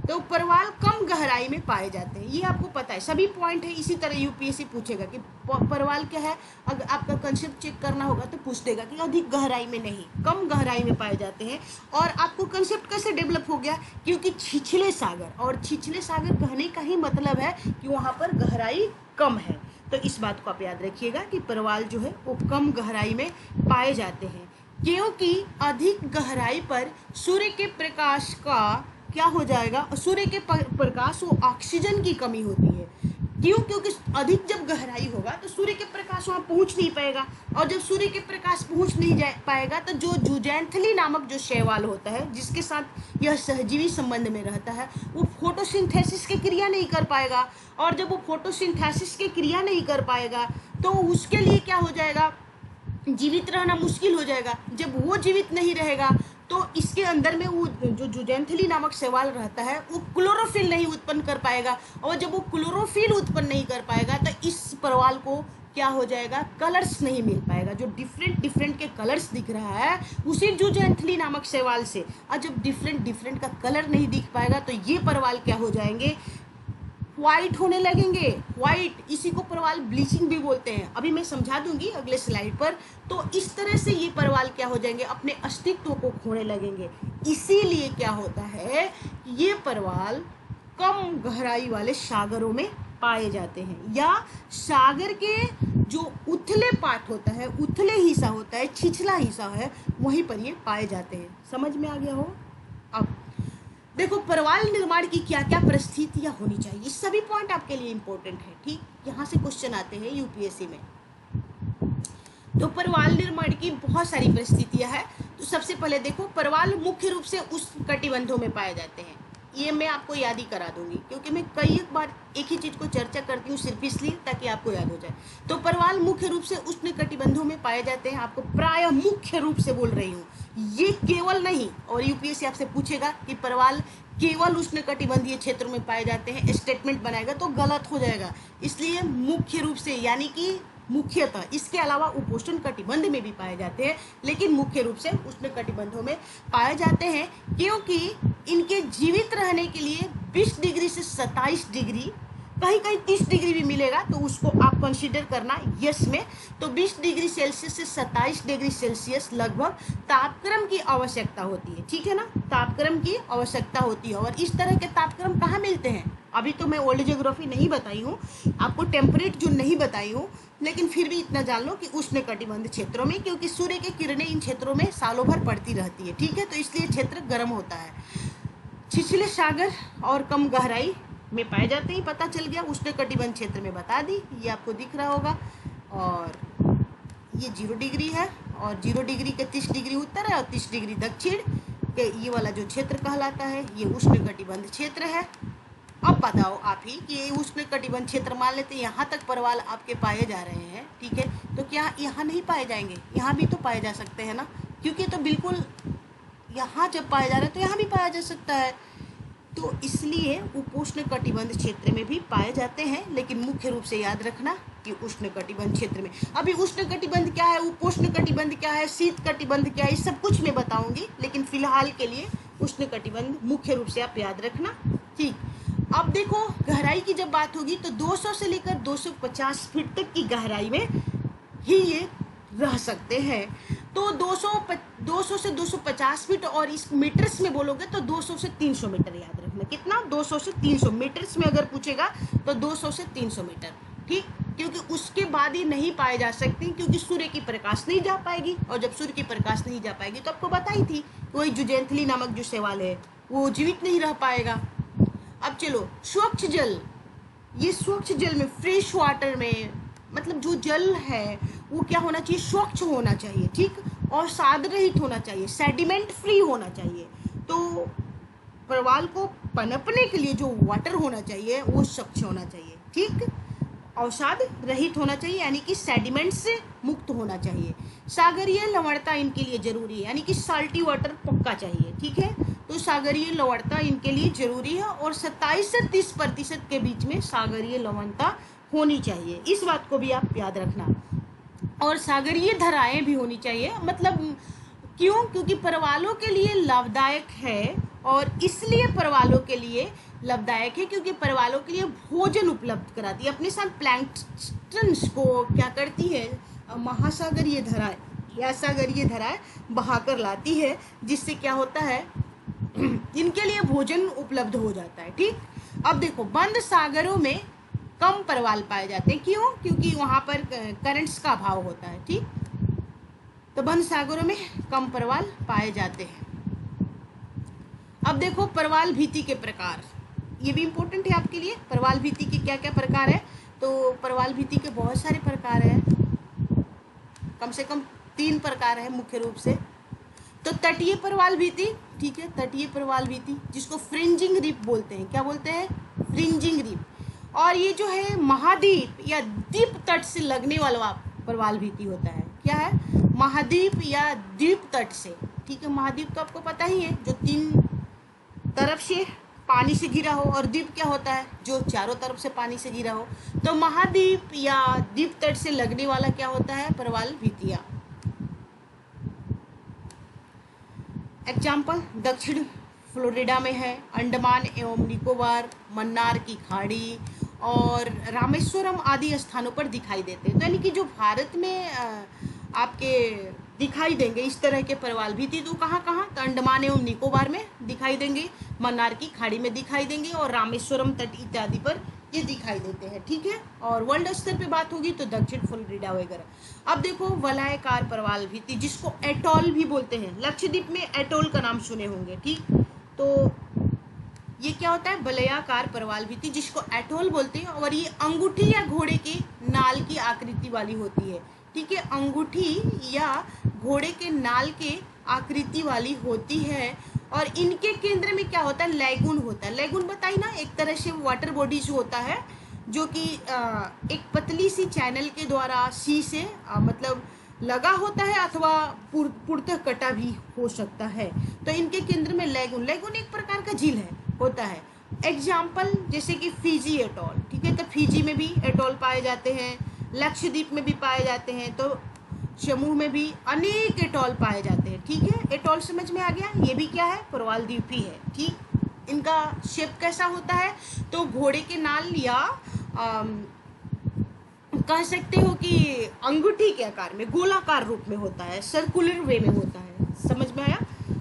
तो प्रवाल कम गहराई में पाए जाते हैं, ये आपको पता है, सभी पॉइंट है। इसी तरह यूपीएससी पूछेगा कि प्रवाल क्या है, अगर आपका कंसेप्ट चेक करना होगा तो पूछ देगा कि अधिक गहराई में नहीं, कम गहराई में पाए जाते हैं। और आपको कंसेप्ट कैसे डेवलप हो गया, क्योंकि छिछले सागर, और छिछले सागर कहने का ही मतलब है कि वहाँ पर गहराई कम है। तो इस बात को आप याद रखिएगा कि प्रवाल जो है वो कम गहराई में पाए जाते हैं, क्योंकि अधिक गहराई पर सूर्य के प्रकाश का क्या हो जाएगा, सूर्य के प्रकाश वो ऑक्सीजन की कमी होती है। क्यों, क्योंकि अधिक जब गहराई होगा तो सूर्य के प्रकाश वहाँ पहुँच नहीं पाएगा, और जब सूर्य के प्रकाश पहुँच नहीं जा पाएगा तो जो जुजैंथली नामक जो शैवाल होता है, जिसके साथ यह सहजीवी संबंध में रहता है, वो फोटोसिंथेसिस की क्रिया नहीं कर पाएगा। और जब वो फोटोसिंथेसिस की क्रिया नहीं कर पाएगा तो उसके लिए क्या हो जाएगा, जीवित रहना मुश्किल हो जाएगा। जब वो जीवित नहीं रहेगा तो इसके अंदर में वो जो जुजैंथली नामक शैवाल रहता है वो क्लोरोफिल नहीं उत्पन्न कर पाएगा, और जब वो क्लोरोफिल उत्पन्न नहीं कर पाएगा तो इस प्रवाल को क्या हो जाएगा, कलर्स नहीं मिल पाएगा। जो डिफरेंट के कलर्स दिख रहा है उसी जुजैंथली नामक शैवाल से, और जब डिफरेंट का कलर नहीं दिख पाएगा तो ये प्रवाल क्या हो जाएंगे, व्हाइट होने लगेंगे, व्हाइट। इसी को प्रवाल ब्लीचिंग भी बोलते हैं, अभी मैं समझा दूंगी अगले स्लाइड पर। तो इस तरह से ये प्रवाल क्या हो जाएंगे, अपने अस्तित्व को खोने लगेंगे। इसीलिए क्या होता है, ये प्रवाल कम गहराई वाले सागरों में पाए जाते हैं, या सागर के जो उथले पार्ट होता है, उथले हिस्सा होता है, छिछला हिस्सा है, वहीं पर ये पाए जाते हैं। समझ में आ गया हो। अब देखो प्रवाल निर्माण की क्या क्या परिस्थितियां होनी चाहिए, सभी पॉइंट आपके लिए इंपॉर्टेंट है, ठीक। यहाँ से क्वेश्चन आते हैं यूपीएससी में। तो प्रवाल निर्माण की बहुत सारी परिस्थितियां हैं। तो सबसे पहले देखो, प्रवाल मुख्य रूप से उस कटिबंधों में पाए जाते हैं। ये मैं आपको याद ही करा दूंगी, क्योंकि मैं कई बार एक ही चीज को चर्चा करती हूँ सिर्फ इसलिए ताकि आपको याद हो जाए। तो प्रवाल मुख्य रूप से उष्ण कटिबंधों में पाए जाते हैं, आपको प्राय मुख्य रूप से बोल रही हूँ, ये केवल नहीं। और यूपीएससी आपसे पूछेगा कि प्रवाल केवल उष्ण कटिबंधीय क्षेत्रों में पाए जाते हैं, स्टेटमेंट बनाएगा तो गलत हो जाएगा। इसलिए मुख्य रूप से यानी कि मुख्यतः, इसके अलावा उपोष्ण कटिबंध में भी पाए जाते हैं, लेकिन मुख्य रूप से उष्ण कटिबंधों में पाए जाते हैं, क्योंकि इनके जीवित रहने के लिए 20 डिग्री से 27 डिग्री कहीं कहीं 30 डिग्री भी मिलेगा तो उसको आप कंसीडर करना यस में। तो 20 डिग्री सेल्सियस से 27 डिग्री सेल्सियस लगभग तापक्रम की आवश्यकता होती है, ठीक है ना, तापक्रम की आवश्यकता होती है। और इस तरह के तापक्रम कहाँ मिलते हैं, अभी तो मैं ओल्ड ज्योग्राफी नहीं बताई हूँ आपको, टेम्परेट जो नहीं बताई हूँ, लेकिन फिर भी इतना जान लो कि उष्णकटिबंध क्षेत्रों में, क्योंकि सूर्य की किरणें इन क्षेत्रों में सालों भर पड़ती रहती है, ठीक है, तो इसलिए क्षेत्र गर्म होता है। छिछले सागर और कम गहराई में पाए जाते हैं, पता चल गया, उष्णकटिबंध क्षेत्र में बता दी, ये आपको दिख रहा होगा। और ये 0 डिग्री है, और 0 डिग्री के 30 डिग्री उत्तर है और 30 डिग्री दक्षिण के ये वाला जो क्षेत्र कहलाता है ये उष्णकटिबंध क्षेत्र है। अब बताओ आप ही कि ये उष्णकटिबंध क्षेत्र मान लेते हैं यहाँ तक परवाल आपके पाए जा रहे हैं, ठीक है, तो क्या यहाँ नहीं पाए जाएंगे, यहाँ भी तो पाए जा सकते हैं ना, क्योंकि तो बिल्कुल यहाँ जब पाया जा रहा है तो यहाँ भी पाया जा सकता है। तो इसलिए उपोष्णकटिबंध क्षेत्र में भी पाए जाते हैं, लेकिन मुख्य रूप से याद रखना कि उष्णकटिबंध क्षेत्र में। अभी उष्णकटिबंध क्या है, उपोष्णकटिबंध क्या है, शीत कटिबंध क्या है, सब कुछ मैं बताऊंगी, लेकिन फिलहाल के लिए उष्णकटिबंध मुख्य रूप से आप याद रखना, ठीक। अब देखो गहराई की जब बात होगी तो 200 से लेकर 250 फीट तक की गहराई में ही ये रह सकते हैं। तो 200 से 250 फीट, और इस मीटर्स में बोलोगे तो 200 से 300 मीटर याद रखना, कितना, 200 से 300 मीटर्स में अगर पूछेगा तो 200 से 300 मीटर, ठीक, क्योंकि उसके बाद ही नहीं पाए जा सकते, क्योंकि सूर्य की प्रकाश नहीं जा पाएगी, और जब सूर्य की प्रकाश नहीं जा पाएगी तो आपको बताई थी वही जुजेंथली नामक जो शैवाल है वो जीवित नहीं रह पाएगा। अब चलो स्वच्छ जल, ये स्वच्छ जल में, फ्रेश वाटर में, मतलब जो जल है वो क्या होना चाहिए, स्वच्छ होना चाहिए, ठीक, और साद रहित होना चाहिए, सेडिमेंट फ्री होना चाहिए। तो परवाल को पनपने के लिए जो वाटर होना चाहिए वो स्वच्छ होना चाहिए, ठीक, अवसाद रहित होना चाहिए, यानी कि सेडिमेंट से मुक्त होना चाहिए। सागरीय लवणता इनके लिए जरूरी है, यानी कि साल्टी वाटर पक्का चाहिए, ठीक है, तो सागरीय लवणता इनके लिए जरूरी है, और 27 से 30% के बीच में सागरीय लवणता होनी चाहिए, इस बात को भी आप याद रखना। और सागरीय धाराएं भी होनी चाहिए, मतलब क्यों, क्योंकि परवालों के लिए लाभदायक है, और इसलिए परवालों के लिए लाभदायक है क्योंकि परवालों के लिए भोजन उपलब्ध कराती है, अपने साथ प्लैंक्टन्स को क्या करती है, महासागरीय धाराएं या सागरीय धाराएं बहाकर लाती है, जिससे क्या होता है इनके लिए भोजन उपलब्ध हो जाता है, ठीक। अब देखो बंद सागरों में कम परवाल पाए जाते हैं, क्यों, क्योंकि वहाँ पर करंट्स का अभाव होता है, ठीक, तो बंद सागरों में कम परवाल पाए जाते हैं। अब देखो परवाल भीति के प्रकार, ये भी इम्पोर्टेंट है आपके लिए, परवाल भीति के क्या क्या प्रकार है, तो परवाल भीति के बहुत सारे प्रकार हैं, कम से कम 3 प्रकार है मुख्य रूप से। तो तटीय परवाल भीति, ठीक है, तटीय परवाल भीति जिसको फ्रिंजिंग रिप बोलते हैं, क्या बोलते हैं, फ्रिंजिंग रिप। और ये जो है महाद्वीप या द्वीप तट से लगने वाला परवाल भीति होता है, क्या है, महाद्वीप या द्वीप तट से, ठीक है, महाद्वीप तो आपको पता ही है जो 3 तरफ से पानी से घिरा हो, और द्वीप क्या होता है जो चारों तरफ से पानी से घिरा हो। तो महाद्वीप या द्वीप तट से लगने वाला क्या होता है, परवाल भीतियां। एग्जाम्पल दक्षिण फ्लोरिडा में है, अंडमान एवं निकोबार, मन्नार की खाड़ी और रामेश्वरम आदि स्थानों पर दिखाई देते हैं। तो यानी कि जो भारत में आपके दिखाई देंगे इस तरह के परवाल भीति, तो कहाँ कहाँ, तो अंडमान एवं निकोबार में दिखाई देंगे, मन्नार की खाड़ी में दिखाई देंगे, और रामेश्वरम तट इत्यादि पर ये दिखाई देते हैं, ठीक है। और वर्ल्ड स्तर पे बात होगी तो दक्षिण फ्लोरिडा वगैरह। अब देखो वलयाकार परवाल भीति जिसको एटॉल भी बोलते हैं, लक्षद्वीप में एटॉल का नाम सुने होंगे, ठीक, तो ये क्या होता है, वलयाकार परवाल भीति जिसको एटॉल बोलते हैं, और ये अंगूठी या घोड़े के नाल की आकृति वाली होती है, ठीक है, अंगूठी या घोड़े के नाल के आकृति वाली होती है, और इनके केंद्र में क्या होता है, लैगून होता है। लैगून बताई ना, एक तरह से वाटर बॉडीज होता है जो कि एक पतली सी चैनल के द्वारा सी से मतलब लगा होता है, अथवा पूर्णतः कटा भी हो सकता है। तो इनके केंद्र में लैगून, लैगून एक प्रकार का झील है, होता है। एग्जाम्पल जैसे कि फिजी एटॉल, ठीक है, तो फिजी में भी एटॉल पाए जाते हैं, लक्षद्वीप में भी पाए जाते हैं, तो समूह में भी अनेक एटॉल पाए जाते हैं, ठीक है। एटॉल समझ में आ गया, ये भी क्या है, परवाल द्वीप ही है, ठीक। इनका शेप कैसा होता है, तो घोड़े के नाल या कह सकते हो कि अंगूठी के आकार में, गोलाकार रूप में होता है, सर्कुलर वे में होता है। समझ में आया?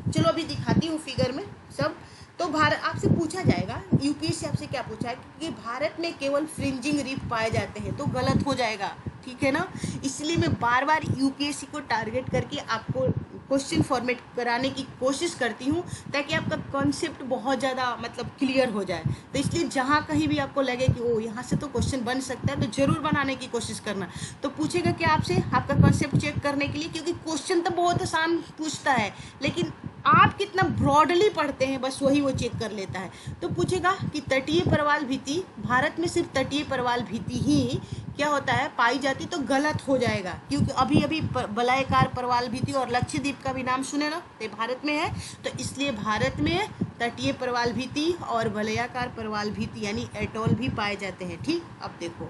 चलो अभी दिखाती हूँ फिगर में सब। तो भारत आपसे पूछा जाएगा, यूपीएससी आपसे क्या पूछा है कि भारत में केवल फ्रिंजिंग रीफ पाए जाते हैं, तो गलत हो जाएगा, ठीक है ना। इसलिए मैं बार बार यूपीएससी को टारगेट करके आपको क्वेश्चन फॉर्मेट कराने की कोशिश करती हूँ, ताकि आपका कॉन्सेप्ट बहुत ज़्यादा मतलब क्लियर हो जाए। तो इसलिए जहाँ कहीं भी आपको लगे कि ओ यहाँ से तो क्वेश्चन बन सकता है, तो ज़रूर बनाने की कोशिश करना। तो पूछेगा क्या आपसे, आपका कॉन्सेप्ट चेक करने के लिए, क्योंकि क्वेश्चन तो बहुत आसान पूछता है, लेकिन आप कितना ब्रॉडली पढ़ते हैं बस वही वो चेक कर लेता है। तो पूछेगा कि तटीय प्रवाल भित्ति, भारत में सिर्फ तटीय प्रवाल भित्ति ही क्या होता है पाई जाती, तो गलत हो जाएगा, क्योंकि अभी अभी वलयाकार प्रवाल भित्ति और लक्षद्वीप का भी नाम सुने ना, तो भारत में है। तो इसलिए भारत में तटीय प्रवाल भित्ति और वलयाकार प्रवाल भित्ति यानी एटॉल भी पाए जाते हैं। ठीक, अब देखो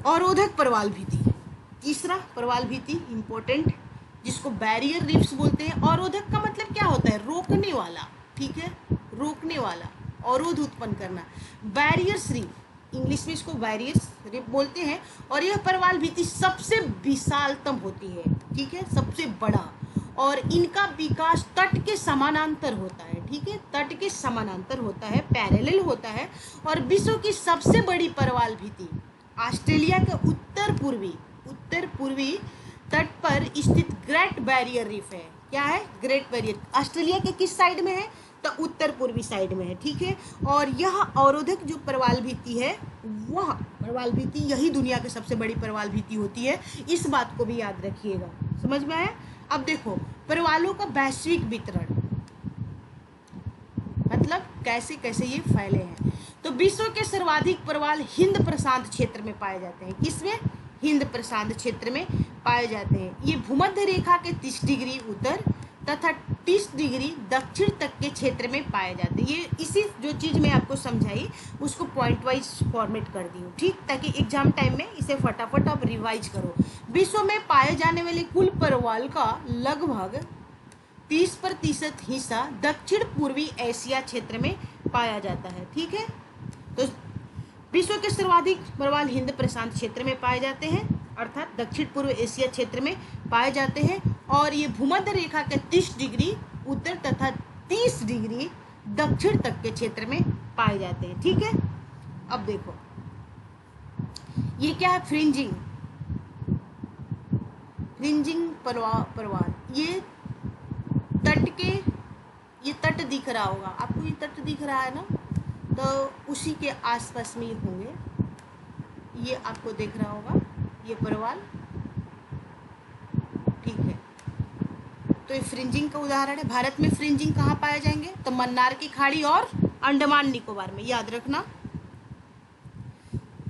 अवरोधक प्रवाल भित्ति, तीसरा प्रवाल भित्ति इंपॉर्टेंट, जिसको बैरियर रीफ्स बोलते हैं। अवरोधक का मतलब क्या होता है, रोकने वाला, ठीक है, रोकने वाला, अवरोध उत्पन्न करना। बैरियर्स रीफ, इंग्लिश में इसको बैरियर्स रीफ बोलते हैं। और यह प्रवाल भित्ति सबसे विशालतम होती है, ठीक है, सबसे बड़ा, और इनका विकास तट के समानांतर होता है, ठीक है, तट के समानांतर होता है, पैरेलल होता है। और विश्व की सबसे बड़ी प्रवाल भित्ति ऑस्ट्रेलिया के उत्तर पूर्वी तट पर स्थित ग्रेट बैरियर रीफ है। क्या है, ग्रेट बैरियर। ऑस्ट्रेलिया के किस साइड में है, तो उत्तर पूर्वी साइड में है, ठीक है। और यह अवरोधक जो प्रवाल भित्ति है, वह प्रवाल भित्ति यही दुनिया की सबसे बड़ी प्रवाल भित्ति होती है, इस बात को भी याद रखिएगा। समझ में आया? अब देखो प्रवालों का वैश्विक वितरण, मतलब कैसे कैसे ये फैले हैं। तो विश्व के सर्वाधिक प्रवाल हिंद प्रशांत क्षेत्र में पाए जाते हैं। किसमें, हिंद प्रशांत क्षेत्र में पाए जाते हैं। ये भूमध्य रेखा के 30 डिग्री उत्तर तथा 30 डिग्री दक्षिण तक के क्षेत्र में पाए जाते हैं। ये इसी जो चीज़ मैं आपको समझाई उसको पॉइंट वाइज फॉर्मेट कर दी हूँ, ठीक, ताकि एग्जाम टाइम में इसे फटाफट आप रिवाइज करो। विश्व में पाए जाने वाले कुल प्रवाल का लगभग 30% हिस्सा दक्षिण पूर्वी एशिया क्षेत्र में पाया जाता है, ठीक है। तो विश्व के सर्वाधिक प्रवाल हिंद प्रशांत क्षेत्र में पाए जाते हैं, अर्थात दक्षिण पूर्व एशिया क्षेत्र में पाए जाते हैं। और ये भूमध्य रेखा के 30 डिग्री उत्तर तथा 30 डिग्री दक्षिण तक के क्षेत्र में पाए जाते हैं, ठीक है। अब देखो ये क्या है, फ्रिंजिंग प्रवाल। ये तट दिख रहा होगा आपको, ये तट दिख रहा है ना, तो उसी के आसपास में होंगे, ये आपको दिख रहा होगा ये प्रवाल, ठीक है। तो ये फ्रिंजिंग का उदाहरण है। भारत में फ्रिंजिंग कहाँ पाए जाएंगे, तो मन्नार की खाड़ी और अंडमान निकोबार में, याद रखना।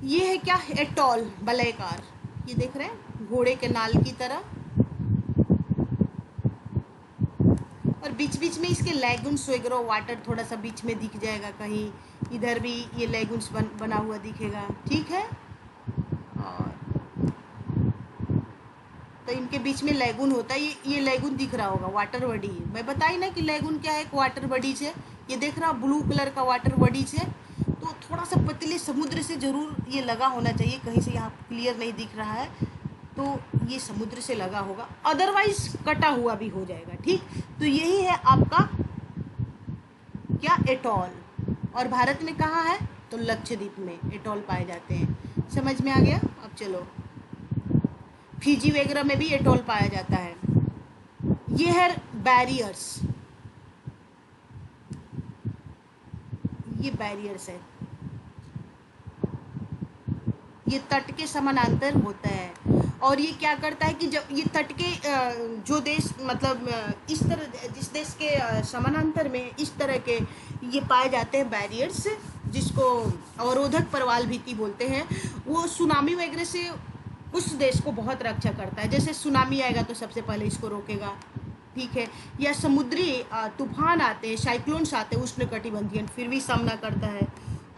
ये है क्या, एटॉल, वलयाकार, ये देख रहे हैं घोड़े के नाल की तरह, और बीच बीच में इसके लैगून्स वगैरह, वाटर थोड़ा सा बीच में दिख जाएगा, कहीं इधर भी ये लैगून्स बना हुआ दिखेगा, ठीक है। और तो इनके बीच में लैगून होता है, ये लैगून दिख रहा होगा, वाटर बॉडी। मैं बताई ना कि लैगून क्या है, एक वाटर बॉडीज है। ये देख रहा ब्लू कलर का वाटर बॉडीज है, तो थोड़ा सा पतले समुद्र से जरूर ये लगा होना चाहिए, कहीं से यहाँ क्लियर नहीं दिख रहा है, तो ये समुद्र से लगा होगा, अदरवाइज कटा हुआ भी हो जाएगा, ठीक। तो यही है आपका क्या, एटॉल। और भारत में कहाँ है, तो लक्षद्वीप में एटॉल पाए जाते हैं। समझ में आ गया? अब चलो, फिजी वगैरह में भी एटॉल पाया जाता है। ये है बैरियर्स, ये बैरियर्स है, ये तट के समानांतर होता है। और ये क्या करता है कि जब ये तट के जो देश, मतलब इस तरह, जिस देश के समानांतर में इस तरह के ये पाए जाते हैं बैरियर्स, जिसको अवरोधक प्रवाल भित्ति बोलते हैं, वो सुनामी वगैरह से उस देश को बहुत रक्षा करता है। जैसे सुनामी आएगा तो सबसे पहले इसको रोकेगा, ठीक है, या समुद्री तूफान आते हैं, साइक्लोन्स आते हैं उष्णकटिबंधीय, फिर भी सामना करता है।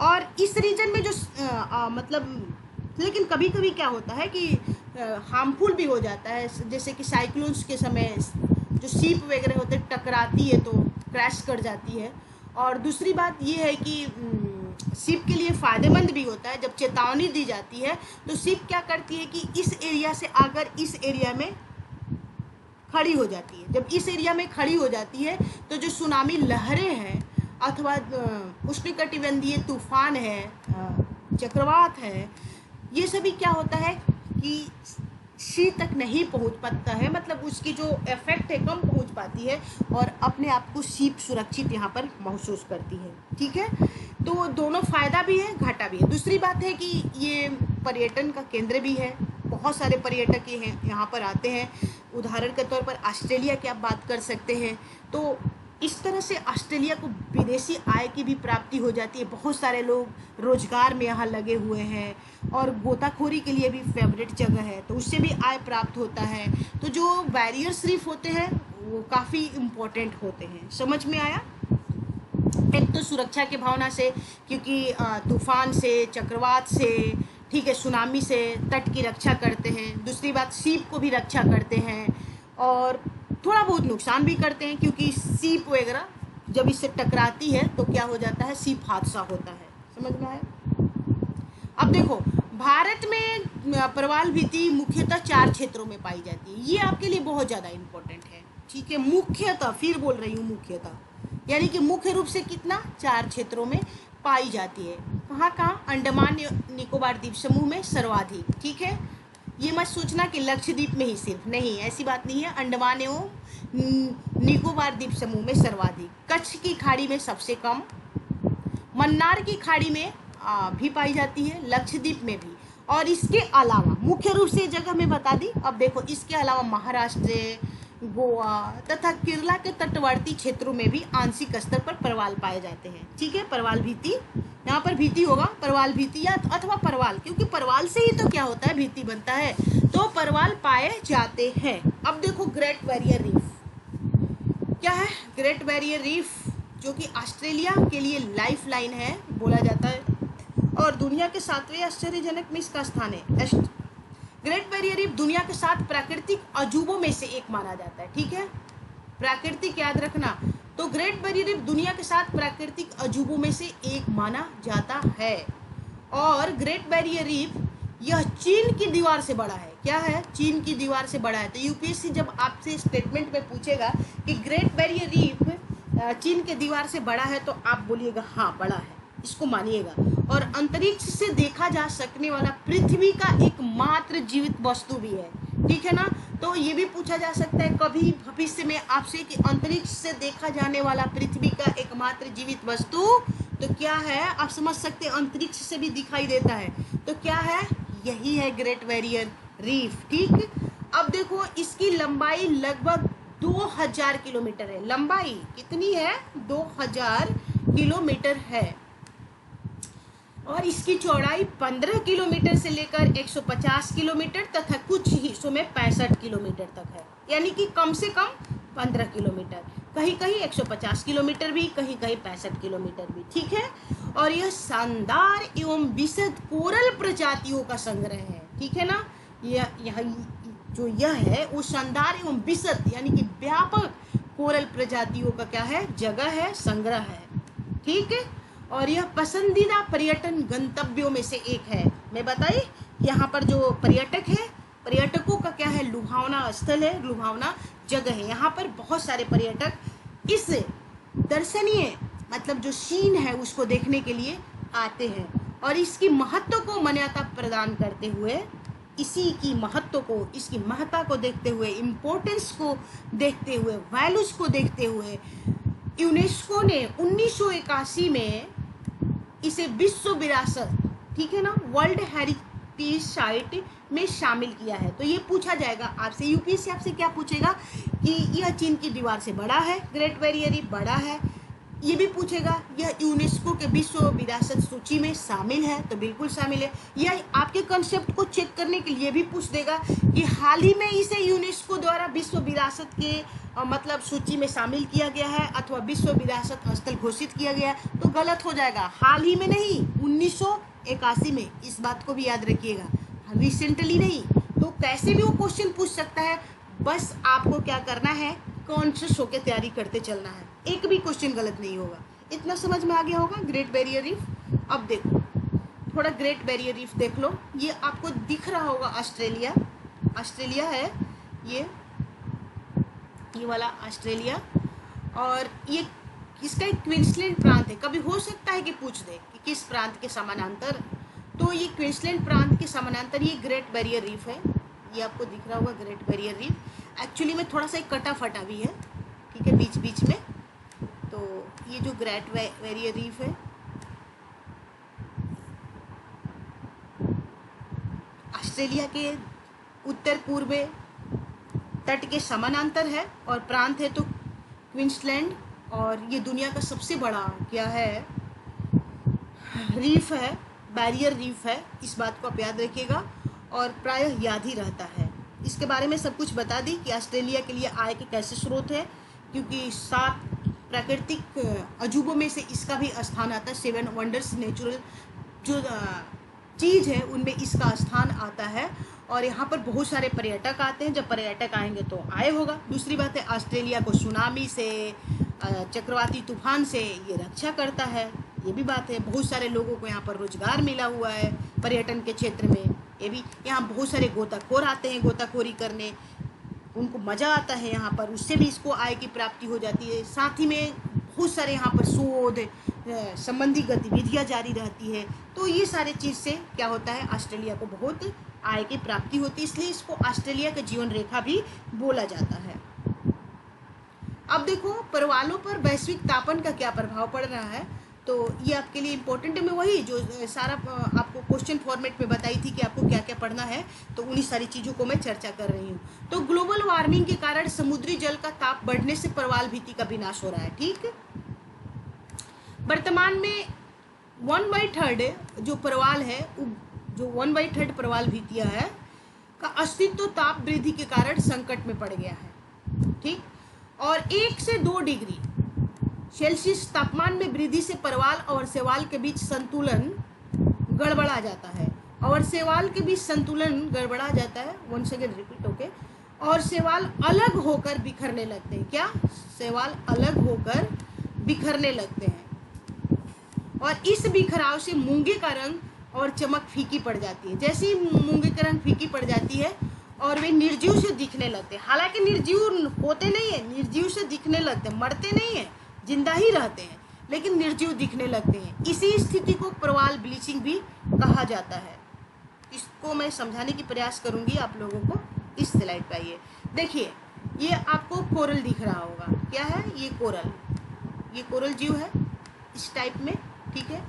और इस रीजन में जो मतलब, लेकिन कभी कभी क्या होता है कि हार्मफुल भी हो जाता है, जैसे कि साइक्लोन्स के समय जो शिप वगैरह होते हैं टकराती है तो क्रैश कर जाती है। और दूसरी बात ये है कि सीप के लिए फ़ायदेमंद भी होता है। जब चेतावनी दी जाती है तो सीप क्या करती है कि इस एरिया से आकर इस एरिया में खड़ी हो जाती है। जब इस एरिया में खड़ी हो जाती है तो जो सुनामी लहरें हैं अथवा उष्णकटिबंधीय तूफान है, चक्रवात है, ये सभी क्या होता है कि सी तक नहीं पहुंच पाता है, मतलब उसकी जो इफेक्ट है कम पहुंच पाती है और अपने आप को सीप सुरक्षित यहाँ पर महसूस करती है। ठीक है, तो दोनों फ़ायदा भी है घाटा भी है। दूसरी बात है कि ये पर्यटन का केंद्र भी है, बहुत सारे पर्यटक यहाँ पर आते हैं। उदाहरण के तौर पर ऑस्ट्रेलिया की आप बात कर सकते हैं। तो इस तरह से ऑस्ट्रेलिया को विदेशी आय की भी प्राप्ति हो जाती है। बहुत सारे लोग रोजगार में यहाँ लगे हुए हैं और गोताखोरी के लिए भी फेवरेट जगह है, तो उससे भी आय प्राप्त होता है। तो जो बैरियर्स रीफ होते हैं वो काफ़ी इम्पोर्टेंट होते हैं। समझ में आया? एक तो सुरक्षा की भावना से, क्योंकि तूफान से, चक्रवात से, ठीक है, सुनामी से तट की रक्षा करते हैं। दूसरी बात, सीप को भी रक्षा करते हैं और थोड़ा बहुत नुकसान भी करते हैं, क्योंकि सीप वगैरह जब इससे टकराती है तो क्या हो जाता है, सीप हादसा होता है। समझ में आया? अब देखो, भारत में प्रवाल भित्ति मुख्यतः 4 क्षेत्रों में पाई जाती है। ये आपके लिए बहुत ज़्यादा इम्पोर्टेंट है। ठीक है, मुख्यतः, फिर बोल रही हूँ मुख्यतः, यानी कि मुख्य रूप से कितना, 4 क्षेत्रों में पाई जाती है। कहाँ कहाँ? अंडमान निकोबार द्वीप समूह में सर्वाधिक। ठीक है, ये मत सोचना कि लक्षद्वीप में ही सिर्फ, नहीं, ऐसी बात नहीं है। अंडमान एवं निकोबार द्वीप समूह में सर्वाधिक, कच्छ की खाड़ी में सबसे कम, मन्नार की खाड़ी में भी पाई जाती है, लक्षद्वीप में भी। और इसके अलावा मुख्य रूप से जगह मैं बता दी। अब देखो, इसके अलावा महाराष्ट्र, गोवा तथा केरला के तटवर्ती क्षेत्रों में भी आंशिक स्तर पर परवाल पाए जाते हैं। ठीक है, परवाल भित्ति, यहाँ पर भित्ति होगा, परवाल भित्ति या अथवा परवाल, क्योंकि परवाल से ही तो क्या होता है, भित्ति बनता है। तो परवाल पाए जाते हैं। अब देखो, ग्रेट बैरियर रीफ क्या है? ग्रेट बैरियर रीफ जो कि ऑस्ट्रेलिया के लिए लाइफ लाइन है बोला जाता है और दुनिया के 7वें आश्चर्यजनक में इसका स्थान है। ग्रेट बैरियर रीफ दुनिया के 7 प्राकृतिक अजूबों में से एक माना जाता है। ठीक है, प्राकृतिक याद रखना। तो ग्रेट बैरियर रीफ दुनिया के 7 प्राकृतिक अजूबों में से एक माना जाता है। और ग्रेट बैरियर रीफ यह चीन की दीवार से बड़ा है। क्या है? चीन की दीवार से बड़ा है। तो यूपीएससी जब आपसे स्टेटमेंट में पूछेगा कि ग्रेट बैरियर रीफ चीन के दीवार से बड़ा है, तो आप बोलिएगा हाँ बड़ा है, इसको मानिएगा। और अंतरिक्ष से देखा जा सकने वाला पृथ्वी का एकमात्र जीवित वस्तु भी है। ठीक है ना? तो ये भी पूछा जा सकता है कभी भविष्य में आपसे कि अंतरिक्ष से देखा जाने वाला पृथ्वी का एकमात्र जीवित वस्तु तो क्या है? आप समझ सकते हैं, अंतरिक्ष से भी दिखाई देता है। तो क्या है? यही है ग्रेट बैरियर रीफ। ठीक, अब देखो, इसकी लंबाई लगभग 2000 किलोमीटर है। लंबाई कितनी है? 2000 किलोमीटर है। और इसकी चौड़ाई 15 किलोमीटर से लेकर 150 किलोमीटर तथा कुछ हिस्सों में 65 किलोमीटर तक है। यानी कि कम से कम 15 किलोमीटर, कहीं कहीं 150 किलोमीटर भी, कहीं कहीं 65 किलोमीटर भी। ठीक है, और यह शानदार एवं विशद कोरल प्रजातियों का संग्रह है। ठीक है ना? यह है वो शानदार एवं विशद यानी कि व्यापक कोरल प्रजातियों का क्या है? जगह है, संग्रह है। ठीक है, और यह पसंदीदा पर्यटन गंतव्यों में से एक है। मैं बताई, यहाँ पर जो पर्यटक है, पर्यटकों का क्या है? लुभावना स्थल है, लुभावना जगह है। यहाँ पर बहुत सारे पर्यटक इस दर्शनीय मतलब जो सीन है उसको देखने के लिए आते हैं और इसकी महत्व को मान्यता प्रदान करते हुए, इसी की महत्व को, इसकी महत्ता को देखते हुए, इम्पोर्टेंस को देखते हुए, वैल्यूज को देखते हुए यूनेस्को ने 1981 में इसे विश्व विरासत, ठीक है ना, वर्ल्ड हेरिटेज साइट में शामिल किया है। तो ये पूछा जाएगा आपसे, यूपीएससी आपसे क्या पूछेगा कि यह चीन की दीवार से बड़ा है, ग्रेट बैरियर रीफ बड़ा है। ये भी पूछेगा यह यूनेस्को के विश्व विरासत सूची में शामिल है, तो बिल्कुल शामिल है। यह आपके कंसेप्ट को चेक करने के लिए भी पूछ देगा कि हाल ही में इसे यूनेस्को द्वारा विश्व विरासत के मतलब सूची में शामिल किया गया है अथवा विश्व विरासत स्थल घोषित किया गया है, तो गलत हो जाएगा। हाल ही में नहीं, 1981 में, इस बात को भी याद रखिएगा, रिसेंटली नहीं। तो कैसे भी वो क्वेश्चन पूछ सकता है, बस आपको क्या करना है, कॉन्शियस होकर तैयारी करते चलना है, एक भी क्वेश्चन गलत नहीं होगा। इतना समझ में आ गया होगा ग्रेट बैरियर रीफ। अब देखो थोड़ा ग्रेट बैरियर रीफ देख लो। ये आपको दिख रहा होगा ऑस्ट्रेलिया, ऑस्ट्रेलिया है ये वाला ऑस्ट्रेलिया। और ये इसका एक क्वींसलैंड प्रांत है। कभी हो सकता है कि पूछ दे कि किस प्रांत के समानांतर, तो ये क्वींसलैंड प्रांत के समानांतर ये ग्रेट बैरियर रीफ है। ये आपको दिख रहा होगा ग्रेट बैरियर रीफ। एक्चुअली में थोड़ा सा एक कटा फटा भी है, ठीक है, बीच बीच में। तो ये जो ग्रेट बैरियर रीफ है ऑस्ट्रेलिया के उत्तर पूर्व तट के समानांतर है और प्रांत है तो क्वींसलैंड। और ये दुनिया का सबसे बड़ा क्या है, रीफ है, बैरियर रीफ है। इस बात को आप याद रखिएगा और प्रायः याद ही रहता है। इसके बारे में सब कुछ बता दी कि ऑस्ट्रेलिया के लिए आय के कैसे स्रोत है, क्योंकि 7 प्राकृतिक अजूबों में से इसका भी स्थान आता है। 7 वंडर्स नेचुरल जो चीज़ है उनमें इसका स्थान आता है। और यहाँ पर बहुत सारे पर्यटक आते हैं। जब पर्यटक आएंगे तो आय होगा। दूसरी बात है ऑस्ट्रेलिया को सुनामी से, चक्रवाती तूफान से ये रक्षा करता है, ये भी बात है। बहुत सारे लोगों को यहाँ पर रोजगार मिला हुआ है पर्यटन के क्षेत्र में। ये भी यहाँ बहुत सारे गोताखोर आते हैं गोताखोरी करने, उनको मज़ा आता है यहाँ पर, उससे भी इसको आय की प्राप्ति हो जाती है। साथ ही में बहुत सारे यहाँ पर शोध संबंधी गतिविधियाँ जारी रहती है। तो ये सारे चीज़ से क्या होता है, ऑस्ट्रेलिया को बहुत आय की प्राप्ति होती है, इसलिए इसको ऑस्ट्रेलिया का जीवन रेखा भी बोला जाता है। अब देखो परवालों पर वैश्विक तापन का क्या प्रभाव पड़ रहा है, तो ये आपके लिए इम्पोर्टेंट है। मैं वही जो सारा आपको क्वेश्चन फॉर्मेट में बताई थी कि आपको क्या क्या पढ़ना है, तो उन्हीं सारी चीज़ों को मैं चर्चा कर रही हूँ। तो ग्लोबल वार्मिंग के कारण समुद्री जल का ताप बढ़ने से परवाल भीति का विनाश हो रहा है। ठीक, वर्तमान में 1/3 जो परवाल है, जो 1/3 परवाल भीतियाँ है का अस्तित्व ताप वृद्धि के कारण संकट में पड़ गया है। ठीक, और 1 से 2 डिग्री सेल्सियस तापमान में वृद्धि से परवाल और शैवाल के बीच संतुलन गड़बड़ा जाता है। और शैवाल के बीच संतुलन गड़बड़ा जाता है, 1 सेकेंड रिपीट ओके। और शैवाल अलग होकर बिखरने लगते हैं। क्या, शैवाल अलग होकर बिखरने लगते हैं। और इस बिखराव से मूंगे का रंग और चमक फीकी पड़ जाती है। जैसे ही मूंगे का रंग फीकी पड़ जाती है और वे निर्जीव से दिखने लगते हैं। हालांकि निर्जीव होते नहीं है, निर्जीव से दिखने लगते हैं, मरते नहीं है, जिंदा ही रहते हैं, लेकिन निर्जीव दिखने लगते हैं। इसी स्थिति को परवाल ब्लीचिंग भी कहा जाता है। इसको मैं समझाने की प्रयास करूंगी आप लोगों को। इस स्लाइड पे आइए, देखिए ये आपको कोरल दिख रहा होगा। क्या है ये कोरल, ये कोरल जीव है इस टाइप में। ठीक है,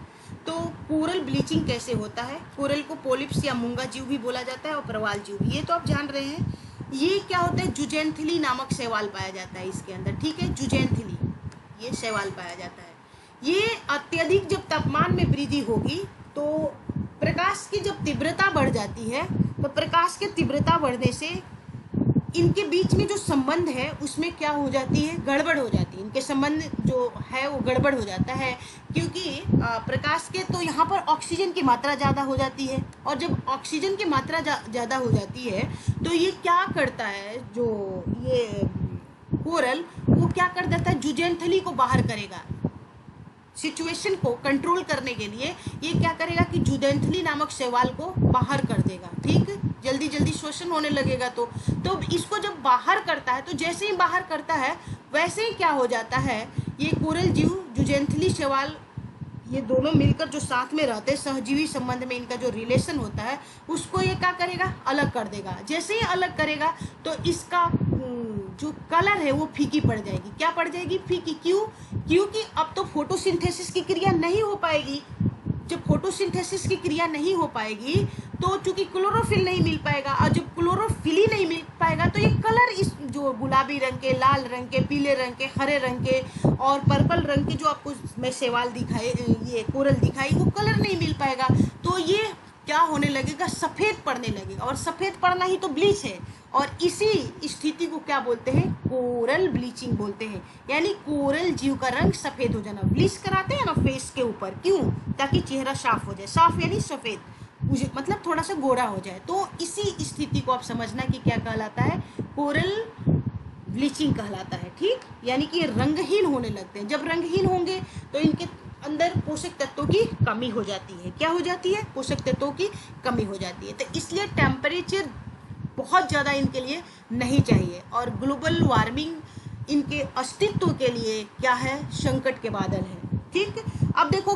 तो कोरल ब्लीचिंग कैसे होता है, कोरल को पोलिप्स या मूंगा जीव भी बोला जाता है और परवाल जीव भी, ये तो आप जान रहे हैं। ये क्या होता है, जुजेंथिली नामक शैवाल पाया जाता है इसके अंदर। ठीक है, जुजेंथिली ये शैवाल पाया जाता है। ये अत्यधिक जब तापमान में वृद्धि होगी तो प्रकाश की जब तीव्रता बढ़ जाती है, तो प्रकाश की तीव्रता बढ़ने से इनके बीच में जो संबंध है उसमें क्या हो जाती है, गड़बड़ हो जाती है। इनके संबंध जो है वो गड़बड़ हो जाता है, क्योंकि प्रकाश के तो यहाँ पर ऑक्सीजन की मात्रा ज़्यादा हो जाती है। और जब ऑक्सीजन की मात्रा ज़्यादा हो जाती है तो ये क्या करता है, जो ये कोरल वो क्या कर देता है, जुजेंथली को बाहर करेगा। सिचुएशन को कंट्रोल करने के लिए ये क्या करेगा कि जुजेंथली नामक शैवाल को बाहर कर देगा। ठीक, जल्दी जल्दी श्वसन होने लगेगा। तो इसको जब बाहर करता है, तो जैसे ही बाहर करता है वैसे ही क्या हो जाता है, ये कोरल जीव जुजेंथली शैवाल ये दोनों मिलकर जो साथ में रहते हैं, सहजीवी संबंध में इनका जो रिलेशन होता है उसको ये क्या करेगा, अलग कर देगा। जैसे ही अलग करेगा तो इसका जो कलर है वो फीकी पड़ जाएगी। क्या पड़ जाएगी, फीकी। क्यों, क्योंकि अब तो फोटोसिंथेसिस की क्रिया नहीं हो पाएगी। जब फोटोसिंथेसिस की क्रिया नहीं हो पाएगी तो चूंकि क्लोरोफिल नहीं मिल पाएगा, और जब क्लोरोफिल ही नहीं मिल पाएगा तो ये कलर, इस जो गुलाबी रंग के, लाल रंग के, पीले रंग के, हरे रंग के और पर्पल रंग के जो आपको मैं शैवाल दिखाई, ये कोरल दिखाई, वो कलर नहीं मिल पाएगा। तो ये क्या होने लगेगा, सफ़ेद पड़ने लगेगा। और सफ़ेद पड़ना ही तो ब्लीच है। और इसी स्थिति को क्या बोलते हैं, कोरल ब्लीचिंग बोलते हैं। यानी कोरल जीव का रंग सफ़ेद हो जाना। ब्लीच कराते हैं ना फेस के ऊपर, क्यों, ताकि चेहरा साफ हो जाए। साफ यानी सफ़ेद, मतलब थोड़ा सा गोरा हो जाए। तो इसी स्थिति को आप समझना कि क्या कहलाता है, कोरल ब्लीचिंग कहलाता है। ठीक, यानी कि ये रंगहीन होने लगते हैं। जब रंगहीन होंगे तो इनके अंदर पोषक तत्वों की कमी हो जाती है। क्या हो जाती है? पोषक तत्वों की कमी हो जाती है। तो इसलिए टेम्परेचर बहुत ज़्यादा इनके लिए नहीं चाहिए, और ग्लोबल वार्मिंग इनके अस्तित्व के लिए क्या है? संकट के बादल है। ठीक, अब देखो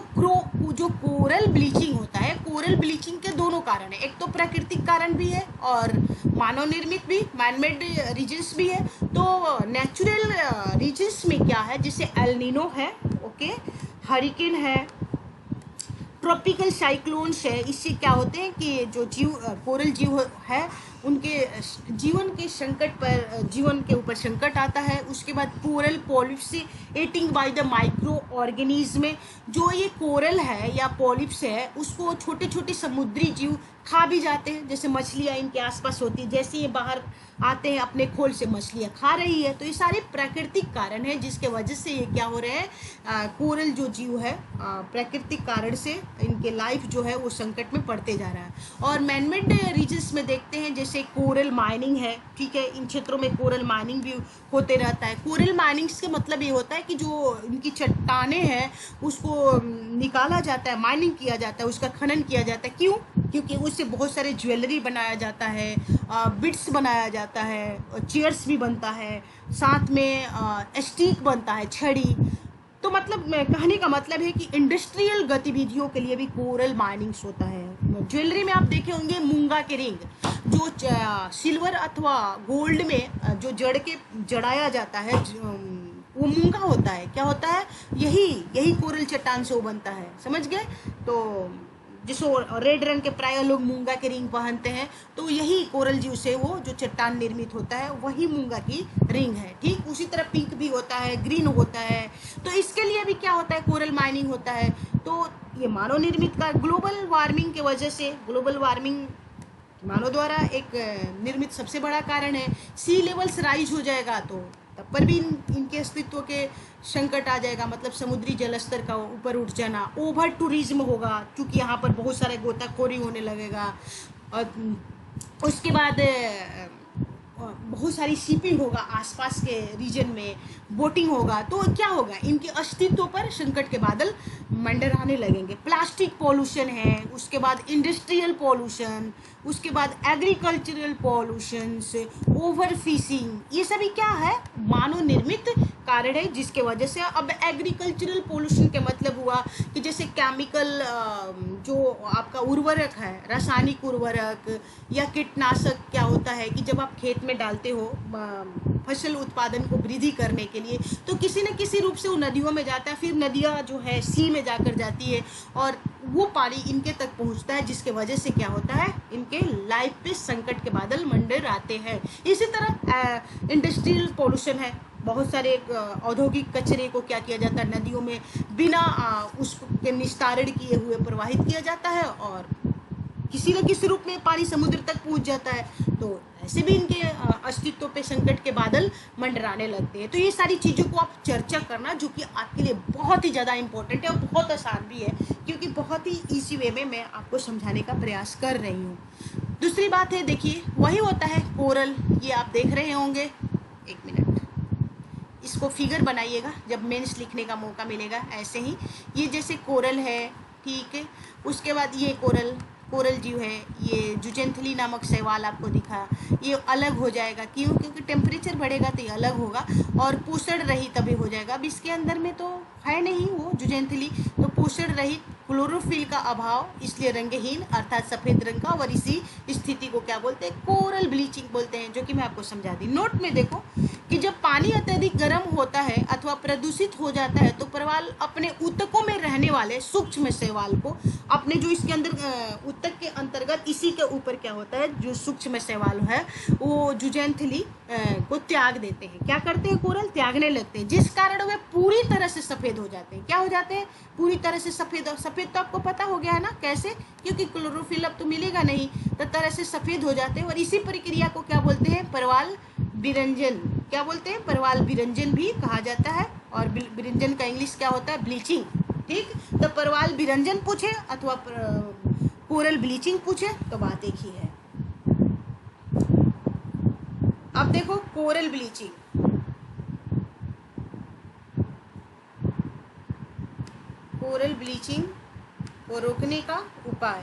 जो कोरल ब्लीचिंग होता है, कोरल ब्लीचिंग के दोनों कारण है। एक तो प्राकृतिक कारण भी है और मानव निर्मित भी, मैनमेड रीजन्स भी है। तो नेचुरल रीजन्स में क्या है? जैसे एल नीनो है, ओके, हरिकेन है, ट्रॉपिकल साइक्लोन्स है। इससे क्या होते हैं कि जो कोरल जीव है उनके जीवन के संकट पर, जीवन के ऊपर संकट आता है। उसके बाद coral polyps eating by the micro organism, जो ये कोरल है या पॉलिप्स है उसको छोटे छोटे समुद्री जीव खा भी जाते हैं। जैसे मछलियाँ इनके आसपास होती है, जैसे ये बाहर आते हैं अपने खोल से मछलियाँ खा रही है। तो ये सारे प्राकृतिक कारण है जिसके वजह से ये क्या हो रहे हैं, कोरल जो जीव है प्राकृतिक कारण से इनके लाइफ जो है वो संकट में पड़ते जा रहा है। और मैनमेड रीजन्स में देखते हैं जैसे कोरल माइनिंग है, ठीक है, इन क्षेत्रों में कोरल माइनिंग भी होते रहता है। कोरल माइनिंग से मतलब ये होता है कि जो इनकी चट्टानें हैं उसको निकाला जाता है, माइनिंग किया जाता है, उसका खनन किया जाता है। क्यों? क्योंकि उससे बहुत सारे ज्वेलरी बनाया जाता है, बिट्स बनाया जाता है, चेयर्स भी बनता है, साथ में स्टिक बनता है, छड़ी। तो मतलब कहने का मतलब है कि इंडस्ट्रियल गतिविधियों के लिए भी कोरल माइनिंग्स होता है। ज्वेलरी में आप देखे होंगे मूंगा के रिंग, जो सिल्वर अथवा गोल्ड में जो जड़ के जड़ाया जाता है, वो मूंगा होता है। क्या होता है? यही कोरल चट्टान से वो बनता है। समझ गए? तो जिसको रेड रंग के प्राय लोग मूंगा के रिंग पहनते हैं, तो यही कोरल जीव से वो जो चट्टान निर्मित होता है वही मूंगा की रिंग है। ठीक, उसी तरह पिंक भी होता है, ग्रीन होता है। तो इसके लिए भी क्या होता है? कोरल माइनिंग होता है। तो ये मानव निर्मित का, ग्लोबल वार्मिंग की वजह से, ग्लोबल वार्मिंग मानव द्वारा एक निर्मित सबसे बड़ा कारण है। सी लेवल्स राइज हो जाएगा तो तब पर भी इनके अस्तित्व के संकट आ जाएगा, मतलब समुद्री जलस्तर का ऊपर उठ जाना। ओवर टूरिज्म होगा क्योंकि यहाँ पर बहुत सारे गोताखोरी होने लगेगा, और उसके बाद बहुत सारी शिपिंग होगा आसपास के रीजन में, बोटिंग होगा। तो क्या होगा? इनके अस्तित्व पर संकट के बादल मंडराने लगेंगे। प्लास्टिक पॉल्यूशन है, उसके बाद इंडस्ट्रियल पॉल्यूशन, उसके बाद एग्रीकल्चरल पॉल्यूशंस, ओवर फिशिंग, ये सभी क्या है? मानव निर्मित कारण है जिसके वजह से। अब एग्रीकल्चरल पॉल्यूशन के मतलब हुआ कि जैसे केमिकल, जो आपका उर्वरक है, रासायनिक उर्वरक या कीटनाशक, क्या होता है कि जब आप खेत में डालते हो फसल उत्पादन को वृद्धि करने के लिए, तो किसी न किसी रूप से वो नदियों में जाता है, फिर नदियाँ जो है सी में जाकर जाती है और वो पानी इनके तक पहुंचता है, जिसके वजह से क्या होता है? इनके लाइफ पे संकट के बादल मंडर आते हैं। इसी तरह इंडस्ट्रियल पॉल्यूशन है, बहुत सारे औद्योगिक कचरे को क्या किया जाता है? नदियों में बिना उसके निस्तारण किए हुए प्रवाहित किया जाता है और किसी न किसी रूप में पानी समुद्र तक पहुंच जाता है। तो ऐसे भी इनके अस्तित्व पे संकट के बादल मंडराने लगते हैं। तो ये सारी चीज़ों को आप चर्चा करना, जो कि आपके लिए बहुत ही ज़्यादा इम्पोर्टेंट है और बहुत आसान भी है, क्योंकि बहुत ही ईजी वे में मैं आपको समझाने का प्रयास कर रही हूँ। दूसरी बात है, देखिए वही होता है कोरल, ये आप देख रहे होंगे, एक मिनट, इसको फिगर बनाइएगा जब मेंस लिखने का मौका मिलेगा। ऐसे ही ये जैसे कोरल है, ठीक है, उसके बाद ये कोरल जीव है, ये जुजेंथली नामक शैवाल आपको दिखा, ये अलग हो जाएगा। क्यों? क्योंकि टेम्परेचर बढ़ेगा तो ये अलग होगा और पोषण रहित तभी हो जाएगा। अब इसके अंदर में तो है नहीं वो जुजेंथली, तो पोषण रहित, क्लोरोफिल का अभाव, इसलिए रंगहीन अर्थात सफ़ेद रंग का, और इसी स्थिति को क्या बोलते हैं? कोरल ब्लीचिंग बोलते हैं, जो कि मैं आपको समझा दी। नोट में देखो कि जब पानी अत्यधिक गर्म होता है अथवा प्रदूषित हो जाता है तो प्रवाल अपने ऊतकों में रहने वाले सूक्ष्म शैवाल को, अपने जो इसके अंदर ऊतक के अंतर्गत इसी के ऊपर क्या होता है, जो सूक्ष्म शैवाल है वो जुजेंथली को त्याग देते हैं। क्या करते हैं? कोरल त्यागने लगते हैं, जिस कारण वे पूरी तरह से सफ़ेद हो जाते हैं। क्या हो जाते हैं? पूरी तरह से सफ़ेद। और सफ़ेद तो आपको पता हो गया है ना कैसे? क्योंकि क्लोरोफिल अब तो मिलेगा नहीं, तो तरह से सफ़ेद हो जाते हैं। और इसी प्रक्रिया को क्या बोलते हैं? परवाल विरंजन। क्या बोलते हैं? परवाल विरंजन भी कहा जाता है। और विरंजन का इंग्लिश क्या होता है? ब्लीचिंग। ठीक, तो परवाल विरंजन पूछे अथवा कोरल ब्लीचिंग पूछे तो बात एक ही है। अब देखो कोरल ब्लीचिंग, कोरल ब्लीचिंग को रोकने का उपाय।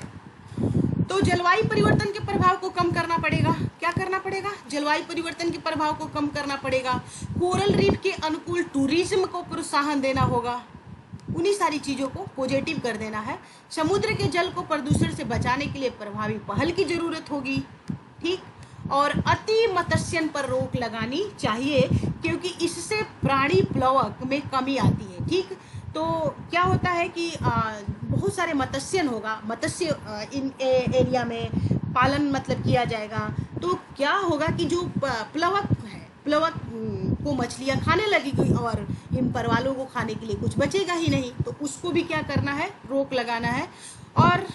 तो जलवायु परिवर्तन के प्रभाव को कम करना पड़ेगा। क्या करना पड़ेगा? जलवायु परिवर्तन के प्रभाव को कम करना पड़ेगा। कोरल रीफ के अनुकूल टूरिज्म को प्रोत्साहन देना होगा। उन्हीं सारी चीज़ों को पॉजिटिव कर देना है। समुद्र के जल को प्रदूषण से बचाने के लिए प्रभावी पहल की जरूरत होगी। ठीक, और अति मत्स्यन पर रोक लगानी चाहिए, क्योंकि इससे प्राणी प्लवक में कमी आती है। ठीक, तो क्या होता है कि बहुत सारे मत्स्यन होगा, मत्स्य इन एरिया में पालन मतलब किया जाएगा। तो क्या होगा कि जो प्लवक है, प्लवक को मछलियाँ खाने लगेगी और इन परवालों को खाने के लिए कुछ बचेगा ही नहीं। तो उसको भी क्या करना है? रोक लगाना है। और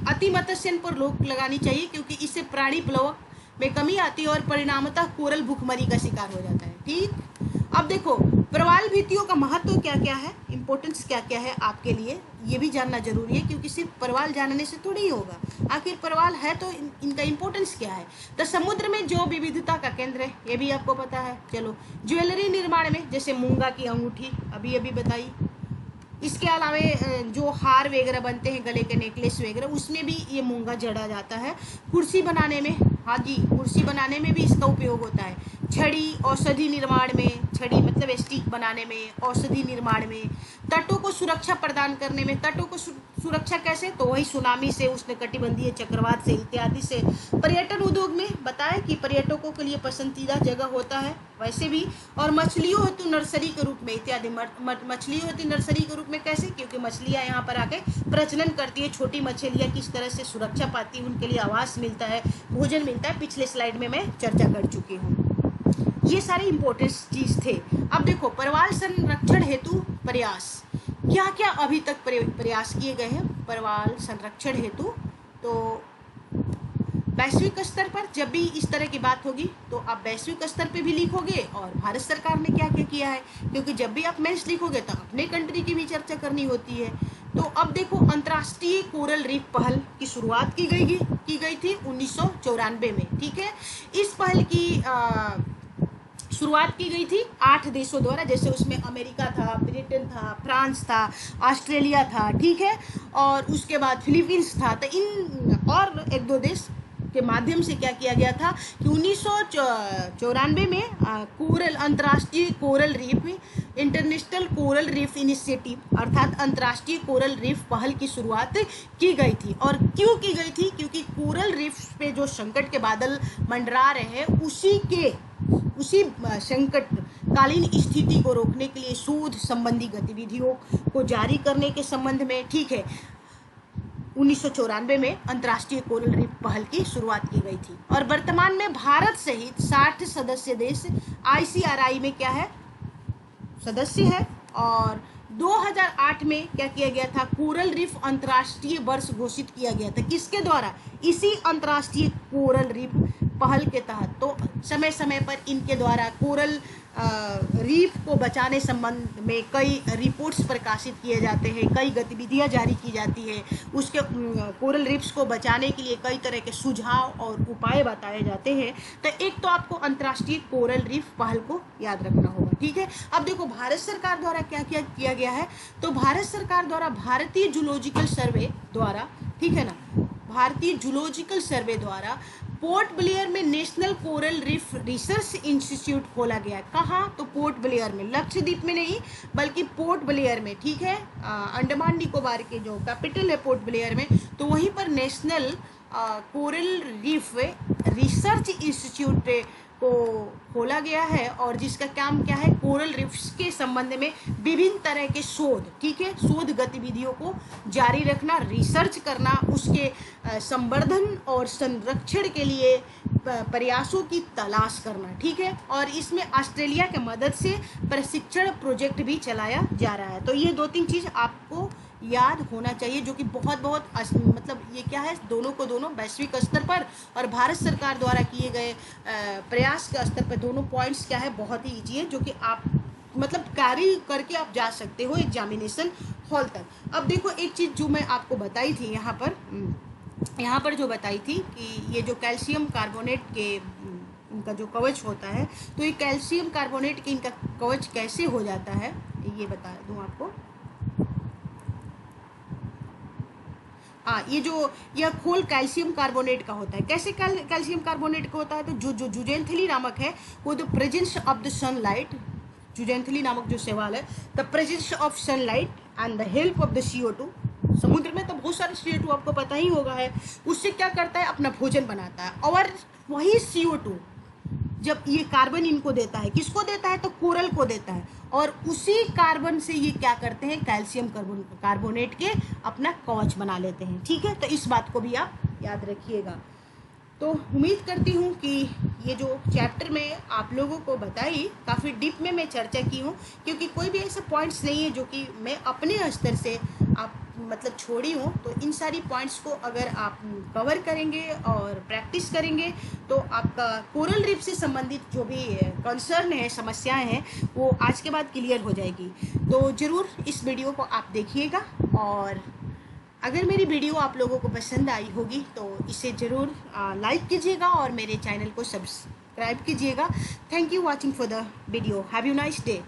अति मत्स्यन पर रोक लगानी चाहिए, क्योंकि इससे प्राणी प्लवक में कमी आती है और परिणामतः कोरल भुखमरी का शिकार हो जाता है। ठीक, अब देखो प्रवाल भित्तियों का महत्व क्या क्या है, इंपॉर्टेंस क्या क्या है आपके लिए, ये भी जानना जरूरी है, क्योंकि सिर्फ प्रवाल जानने से थोड़ी ही होगा। आखिर प्रवाल है तो इनका इंपॉर्टेंस क्या है। तो समुद्र में जो विविधता का केंद्र है, ये भी आपको पता है। चलो, ज्वेलरी निर्माण में जैसे मूंगा की अंगूठी अभी अभी बताई, इसके अलावा जो हार वगैरह बनते हैं, गले के नेकलेस वगैरह, उसमें भी ये मूंगा जड़ा जाता है। कुर्सी बनाने में, हाँ जी, कुर्सी बनाने में भी इसका उपयोग होता है। छड़ी औषधि निर्माण में, छड़ी मतलब स्टिक बनाने में, औषधि निर्माण में, तटों को सुरक्षा प्रदान करने में। तटों को सुरक्षा कैसे? तो वही सुनामी से, उष्णकटिबंधीय चक्रवात से इत्यादि से। पर्यटन उद्योग में बताया कि पर्यटकों के लिए पसंदीदा जगह होता है वैसे भी। और मछलियों हेतु नर्सरी के रूप में इत्यादि। मछलियों हेतु नर्सरी के रूप में कैसे? क्योंकि मछलियाँ यहाँ पर आके प्रजनन करती है। छोटी मछलियाँ किस तरह से सुरक्षा पाती है, उनके लिए आवास मिलता है, भोजन मिलता है, पिछले स्लाइड में मैं चर्चा कर चुकी हूँ। ये सारे इंपॉर्टेंट चीज थे। अब देखो प्रवाल संरक्षण हेतु प्रयास, क्या क्या अभी तक प्रयास किए गए हैं प्रवाल संरक्षण हेतु। तो वैश्विक स्तर पर जब भी इस तरह की बात होगी तो आप वैश्विक स्तर पे भी लिखोगे और भारत सरकार ने क्या क्या किया है, क्योंकि जब भी आप मेंस लिखोगे तो अपने कंट्री की भी चर्चा करनी होती है। तो अब देखो अंतर्राष्ट्रीय कोरल रीफ पहल की शुरुआत की गई थी 1994 में। ठीक है, इस पहल की शुरुआत की गई थी 8 देशों द्वारा, जैसे उसमें अमेरिका था, ब्रिटेन था, फ्रांस था, ऑस्ट्रेलिया था। ठीक है, और उसके बाद फिलीपींस था। तो इन और एक दो देश के माध्यम से क्या किया गया था कि 1994 में कोरल अंतर्राष्ट्रीय coral reef international coral reef initiative अर्थात अंतर्राष्ट्रीय कोरल रीफ पहल की शुरुआत की गई थी। और क्यों की गई थी? क्योंकि कोरल रीफ पे जो संकट के बादल मंडरा रहे हैं, उसी संकटकालीन स्थिति को रोकने के लिए शोध संबंधी गतिविधियों को जारी करने के संबंध में, ठीक है, 1994 में अंतर्राष्ट्रीय कोरल रीफ पहल की शुरुआत की गई थी। और वर्तमान में भारत सहित 60 सदस्य देश ICRI में क्या है? सदस्य है। और 2008 में क्या किया गया था? कोरल रीफ अंतर्राष्ट्रीय वर्ष घोषित किया गया था। किसके द्वारा? इसी अंतर्राष्ट्रीय कोरल रीफ पहल के तहत। तो समय समय पर इनके द्वारा कोरल रीफ को बचाने संबंध में कई रिपोर्ट्स प्रकाशित किए जाते हैं, कई गतिविधियां जारी की जाती है। उसके कोरल रीफ्स को बचाने के लिए कई तरह के सुझाव और उपाय बताए जाते हैं। तो एक तो आपको अंतर्राष्ट्रीय कोरल रीफ पहल को याद रखना होगा। ठीक है, अब देखो भारत सरकार द्वारा क्या क्या किया गया है। तो भारत सरकार द्वारा भारतीय जूलॉजिकल सर्वे द्वारा, ठीक है ना, भारतीय जूलॉजिकल सर्वे द्वारा पोर्ट ब्लेयर में national coral reef research institute खोला गया है। कहाँ? तो पोर्ट ब्लेयर में, लक्षद्वीप में नहीं बल्कि पोर्ट ब्लेयर में। ठीक है, अंडमान निकोबार के जो कैपिटल है पोर्ट ब्लेयर में, तो वहीं पर national coral reef research institute को खोला गया है। और जिसका काम क्या है? कोरल रीफ्स के संबंध में विभिन्न तरह के शोध, ठीक है, शोध गतिविधियों को जारी रखना, रिसर्च करना, उसके संवर्धन और संरक्षण के लिए प्रयासों की तलाश करना। ठीक है, और इसमें ऑस्ट्रेलिया की मदद से प्रशिक्षण प्रोजेक्ट भी चलाया जा रहा है। तो ये 2-3 चीज़ आपको याद होना चाहिए, जो कि बहुत मतलब ये क्या है, दोनों को दोनों वैश्विक स्तर पर और भारत सरकार द्वारा किए गए प्रयास के स्तर पर दोनों पॉइंट्स क्या है, बहुत ही ईजी है, जो कि आप मतलब कैरी करके आप जा सकते हो एग्जामिनेशन हॉल तक। अब देखो एक चीज़ जो मैं आपको बताई थी यहाँ पर जो बताई थी कि ये जो कैल्शियम कार्बोनेट के इनका जो कवच होता है, तो ये कैल्शियम कार्बोनेट के इनका कवच कैसे हो जाता है, ये बता दूँ आपको। यह खोल कैल्शियम कार्बोनेट का होता है। कैसे कैल्शियम कार्बोनेट का होता है? तो जो जुजेंथली नामक है वो the presence of the sunlight, जुजेंथली नामक जो सवाल है, the presence of sunlight and the help of the CO2। समुद्र में तो बहुत सारे CO2 आपको पता ही होगा है, उससे क्या करता है? अपना भोजन बनाता है। और वही CO2 जब ये कार्बन इनको देता है, किसको देता है? तो कोरल को देता है। और उसी कार्बन से ये क्या करते हैं? कैल्शियम कार्बोनेट के अपना कवच बना लेते हैं। ठीक है, तो इस बात को भी आप याद रखिएगा। तो उम्मीद करती हूँ कि ये जो चैप्टर में आप लोगों को बताई, काफ़ी डीप में मैं चर्चा की हूँ, क्योंकि कोई भी ऐसे पॉइंट्स नहीं है जो कि मैं अपने स्तर से आप मतलब छोड़ी हूँ। तो इन सारी पॉइंट्स को अगर आप कवर करेंगे और प्रैक्टिस करेंगे तो आपका कोरल रीफ से संबंधित जो भी कंसर्न है, समस्याएं हैं, वो आज के बाद क्लियर हो जाएगी। तो ज़रूर इस वीडियो को आप देखिएगा, और अगर मेरी वीडियो आप लोगों को पसंद आई होगी तो इसे ज़रूर लाइक कीजिएगा और मेरे चैनल को सब्सक्राइब कीजिएगा। Thank you watching for the video. Have you nice day.